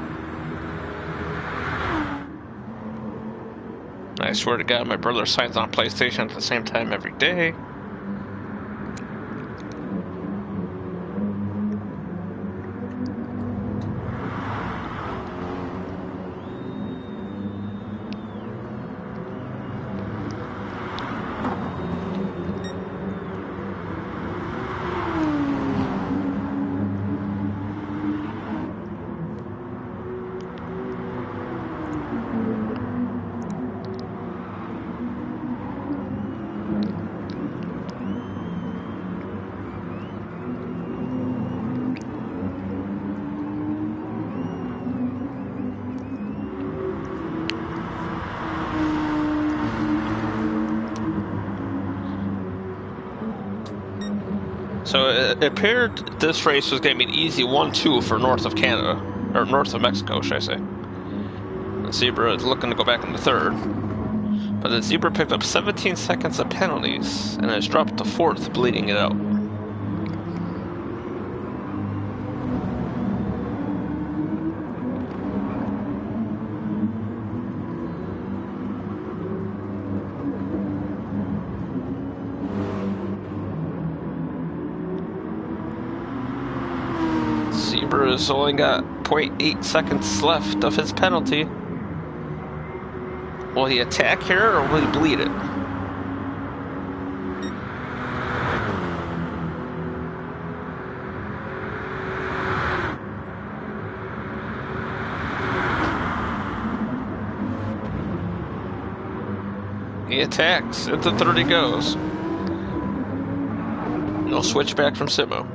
Speaker 2: I swear to God, my brother signs on PlayStation at the same time every day. So it appeared this race was going to be an easy 1-2 for north of Canada, or north of Mexico, should I say. The Zebra is looking to go back into third. But the Zebra picked up 17 seconds of penalties and has dropped to fourth, bleeding it out. Zebra has only got 0.8 seconds left of his penalty. Will he attack here or will he bleed it? He attacks. Into third he goes. No switchback from Simo.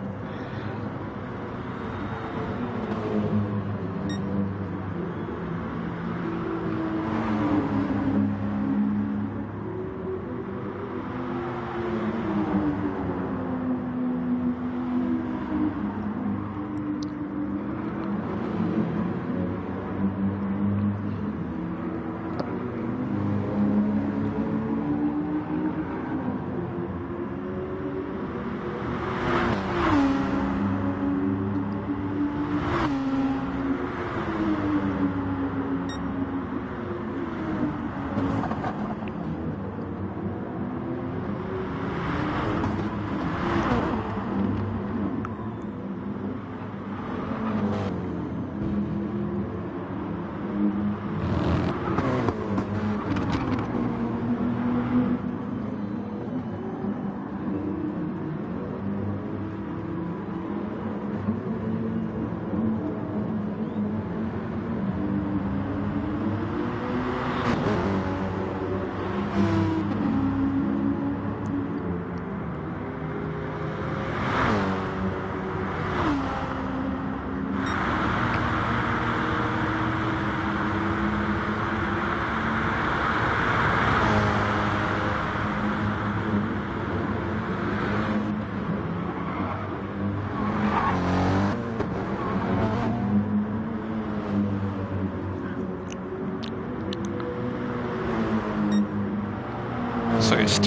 Speaker 2: So he's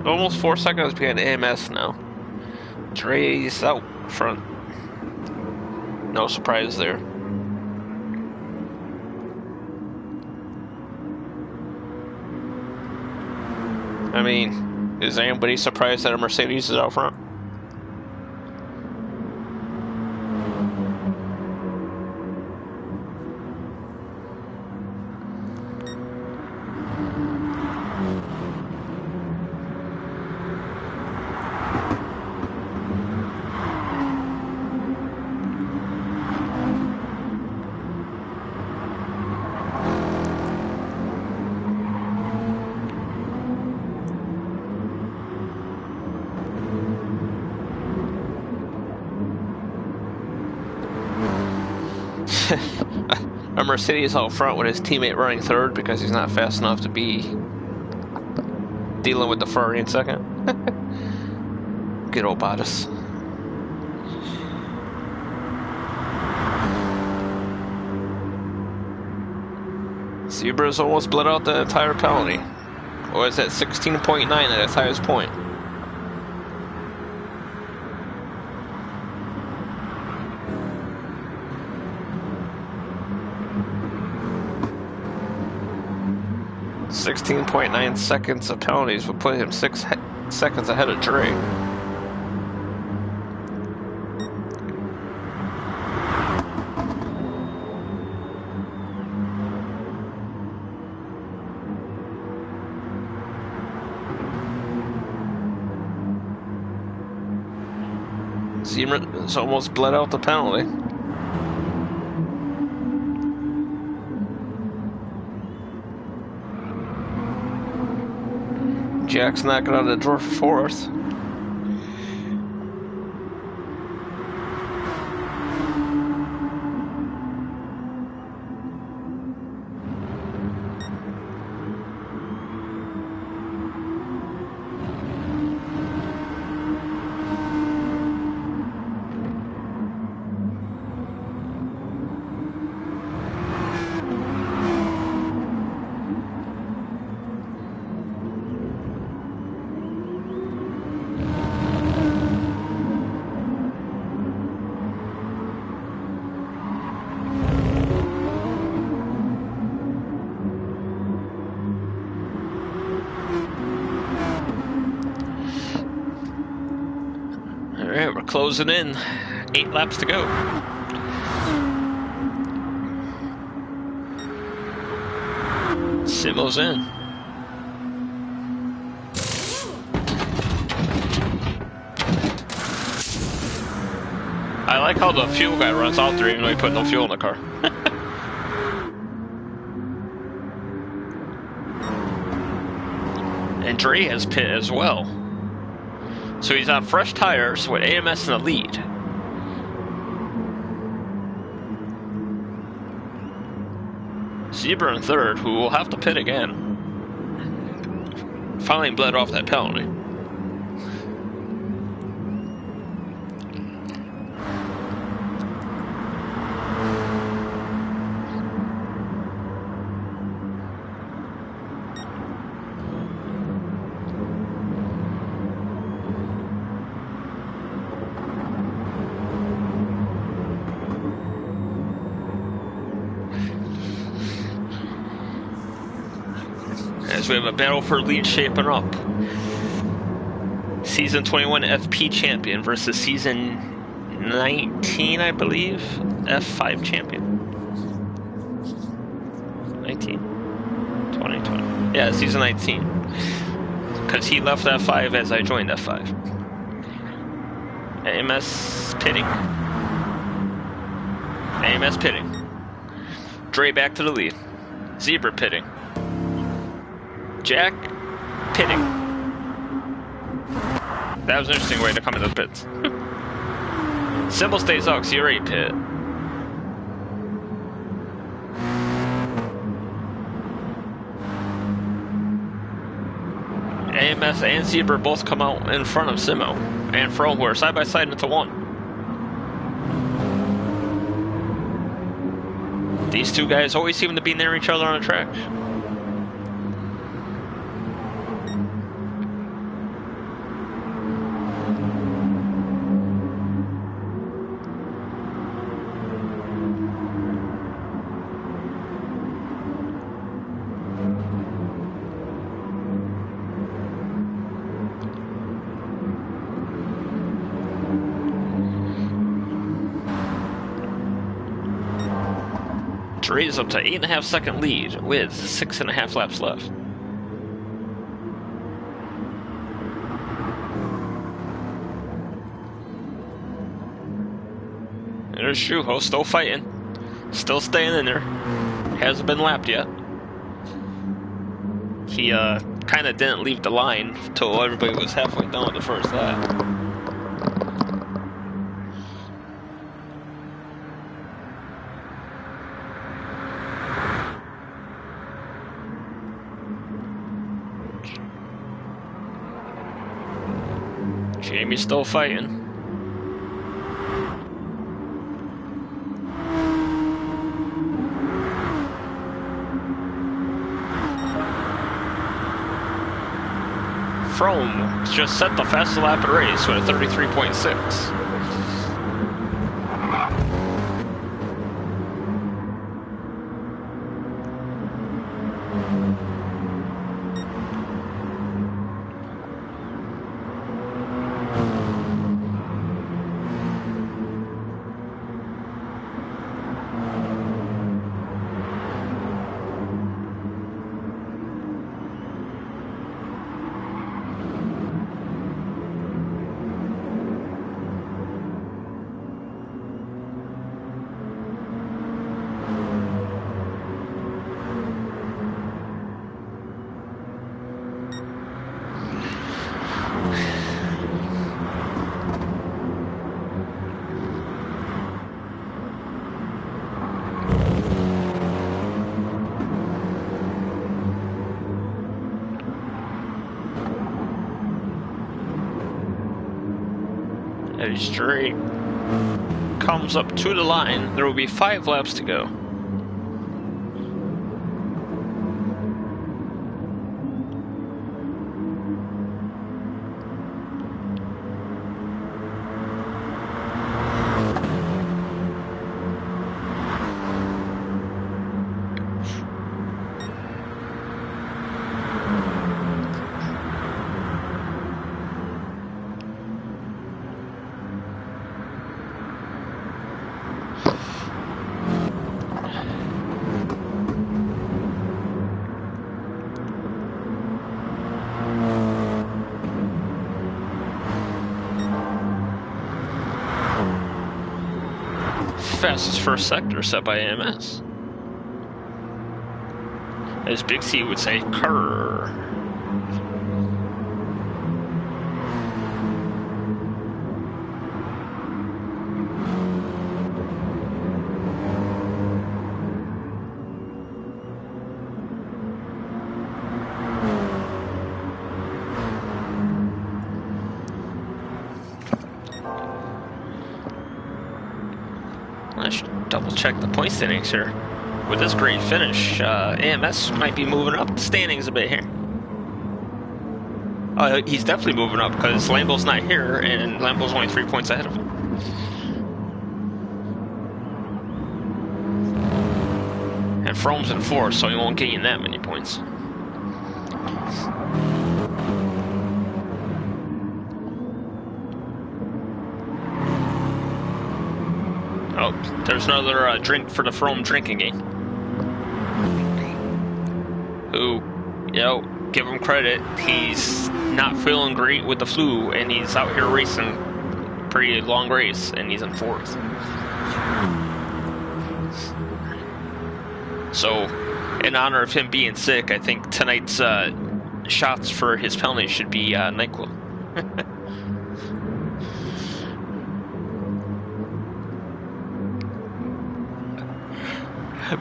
Speaker 2: almost 4 seconds behind AMS now. Dre's out front. No surprise there. I mean, is anybody surprised that a Mercedes is out front? A Mercedes out front with his teammate running third because he's not fast enough to be dealing with the Ferrari in second. Good old Bottas. Zebra's almost bled out the entire penalty. Or is at 16.9 at its highest point. .9 seconds of penalties would put him 6 seconds ahead of Dre. Zebra's almost bled out the penalty. Jack's knocking out the door for fourth.
Speaker 1: closing in. 8 laps to go. Simo's in. I like how the fuel guy runs out there even though he put no fuel in the car. And Dre has pit as well. So he's on fresh tires with AMS in the lead. Zebra in third, who will have to pit again. Finally bled off that penalty. As we have a battle for lead shaping up. Season 21 FP champion versus season 19, I believe, F5 champion. 19? 2020. Yeah, season 19. Because he left F5 as I joined F5. AMS pitting. AMS pitting. Dre back to the lead. Zebra pitting. Jack pitting. That was an interesting way to come into the pits. Symbol stays auxiliary pit. AMS and Zebra both come out in front of Simo and Fro, who are side by side into one. These two guys always seem to be near each other on the track. Dre's up to 8.5 second lead with 6.5 laps left. There's Shuho still fighting, still staying in there. Hasn't been lapped yet. He kind of didn't leave the line until everybody was halfway done with the first lap. Jamie's still fighting. Frome just set the fastest lap of the race with a 33.6. As Drake comes up to the line, there will be 5 laps to go. fastest first sector set by AMS. As Big C would say, "Curr." I should double check the point standings here. With this great finish, AMS might be moving up the standings a bit here. He's definitely moving up because Lambo's not here, and Lambo's only 3 points ahead of him. And Frome's in 4th, so he won't gain that many points. Oh, there's another drink for the Frome drinking game. Who, give him credit, he's not feeling great with the flu, and he's out here racing a pretty long race, and he's in 4th. So, in honor of him being sick, I think tonight's shots for his penalty should be NyQuil.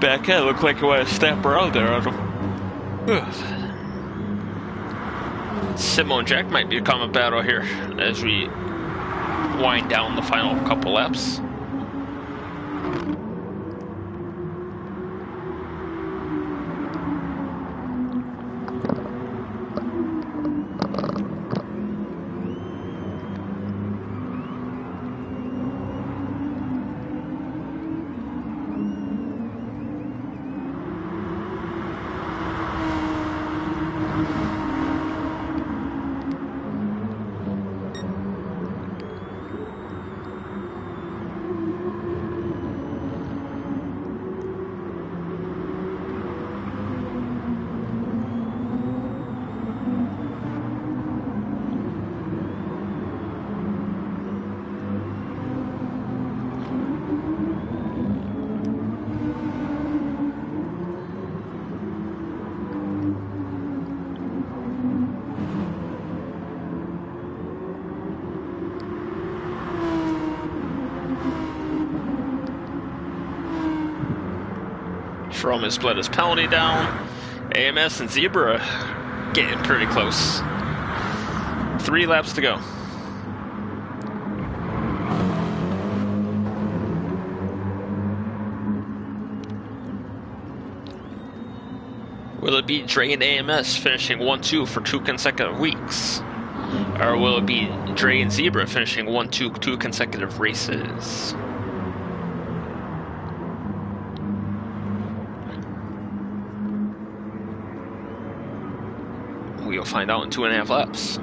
Speaker 1: Back end looked like you want to stamp around there on him. Simo and Jack might become a battle here as we wind down the final couple laps. Frome has split his penalty down. AMS and Zebra getting pretty close. 3 laps to go. Will it be Dre and AMS finishing 1-2 for 2 consecutive weeks? Or will it be Dre and Zebra finishing 1-2 2 consecutive races? We'll find out in 2.5 laps.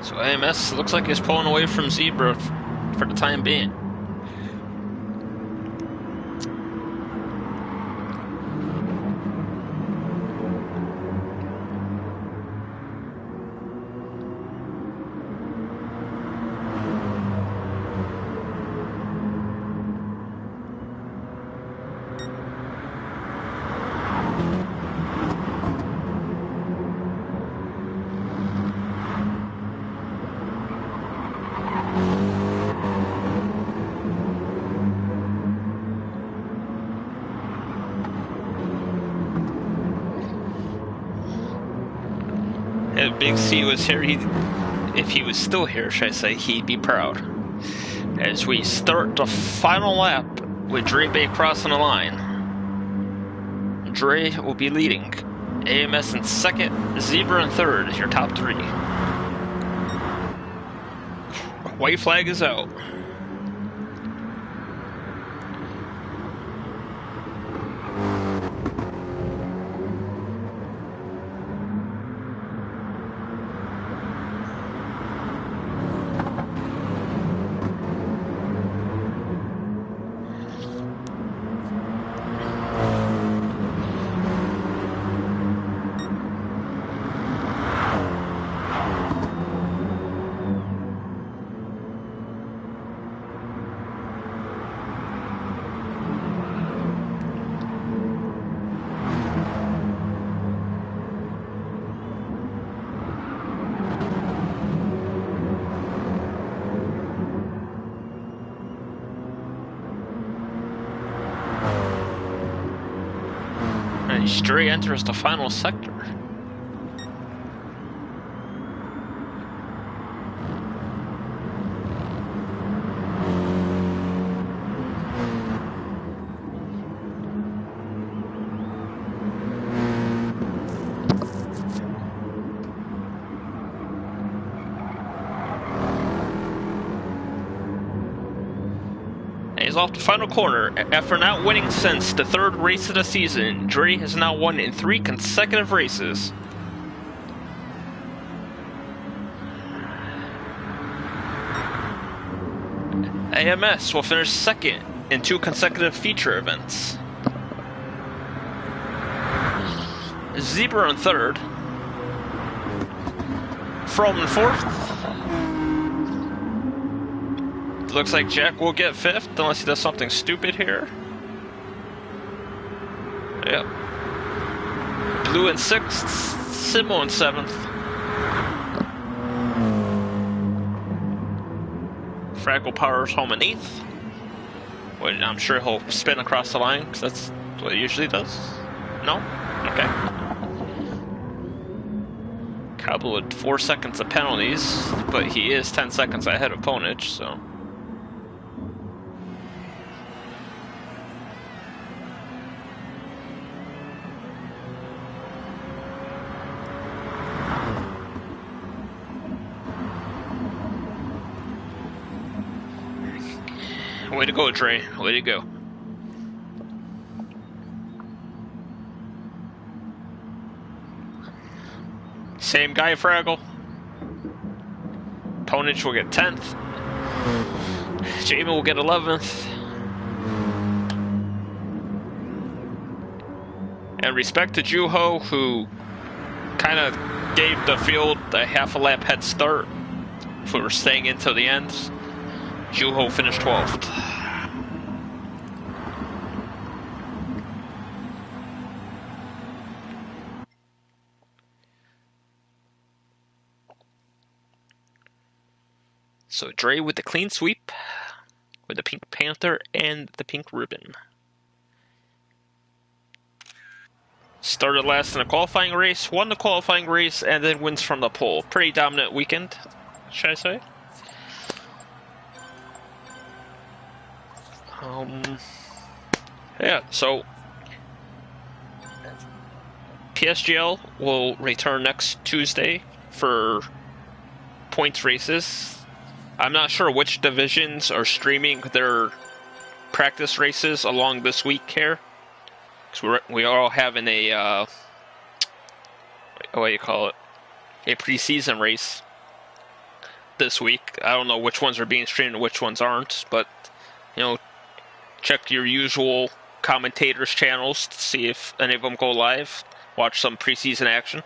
Speaker 1: So AMS looks like he's pulling away from Zebra for the time being. Big C was here, if he was still here, should I say, he'd be proud. As we start the final lap with Dre Bay crossing the line. Dre will be leading. AMS in second, Zebra in third is your top three. White flag is out. Dre enters the final sector. He's off the final corner. After not winning since the third race of the season, Dre has now won in 3 consecutive races. AMS will finish second in 2 consecutive feature events. Zebra in third. From in fourth. Looks like Jack will get fifth, unless he does something stupid here. Yep. Blue in sixth, Simo in seventh. Fraggle Power's home in eighth. Well, I'm sure he'll spin across the line, because that's what he usually does. No? Okay. Cowboy with 4 seconds of penalties, but he is 10 seconds ahead of Ponich, so... Way to go, Dre. Way to go. Same guy, Fraggle. Ponich will get 10th. Jamie will get 11th. And respect to Juho, who kind of gave the field a half a lap head start if we were staying until the end. Juho finished 12th. So Dre with the clean sweep, with the Pink Panther and the pink ribbon. Started last in a qualifying race, won the qualifying race, and then wins from the pole. Pretty dominant weekend, should I say? Yeah, so PSGL will return next Tuesday for points races. I'm not sure which divisions are streaming their practice races along this week here, because we are all having a what do you call it? A preseason race this week. I don't know which ones are being streamed and which ones aren't, but you know, check your usual commentators' channels to see if any of them go live. Watch some preseason action.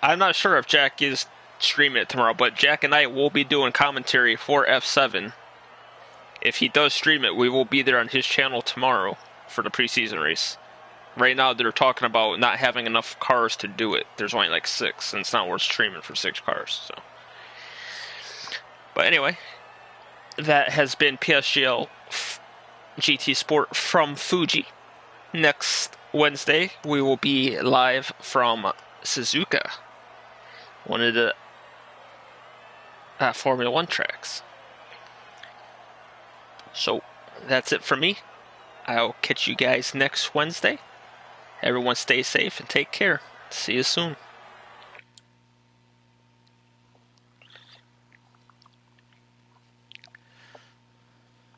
Speaker 1: I'm not sure if Jack is streaming it tomorrow, but Jack and I will be doing commentary for F7. If he does stream it, we will be there on his channel tomorrow for the preseason race. Right now, they're talking about not having enough cars to do it. There's only like 6, and it's not worth streaming for 6 cars. So, but anyway, that has been PSGL GT Sport from Fuji. Next Wednesday, we will be live from Suzuka, one of the Formula One tracks. So that's it for me. I'll catch you guys next Wednesday. Everyone stay safe and take care. See you soon.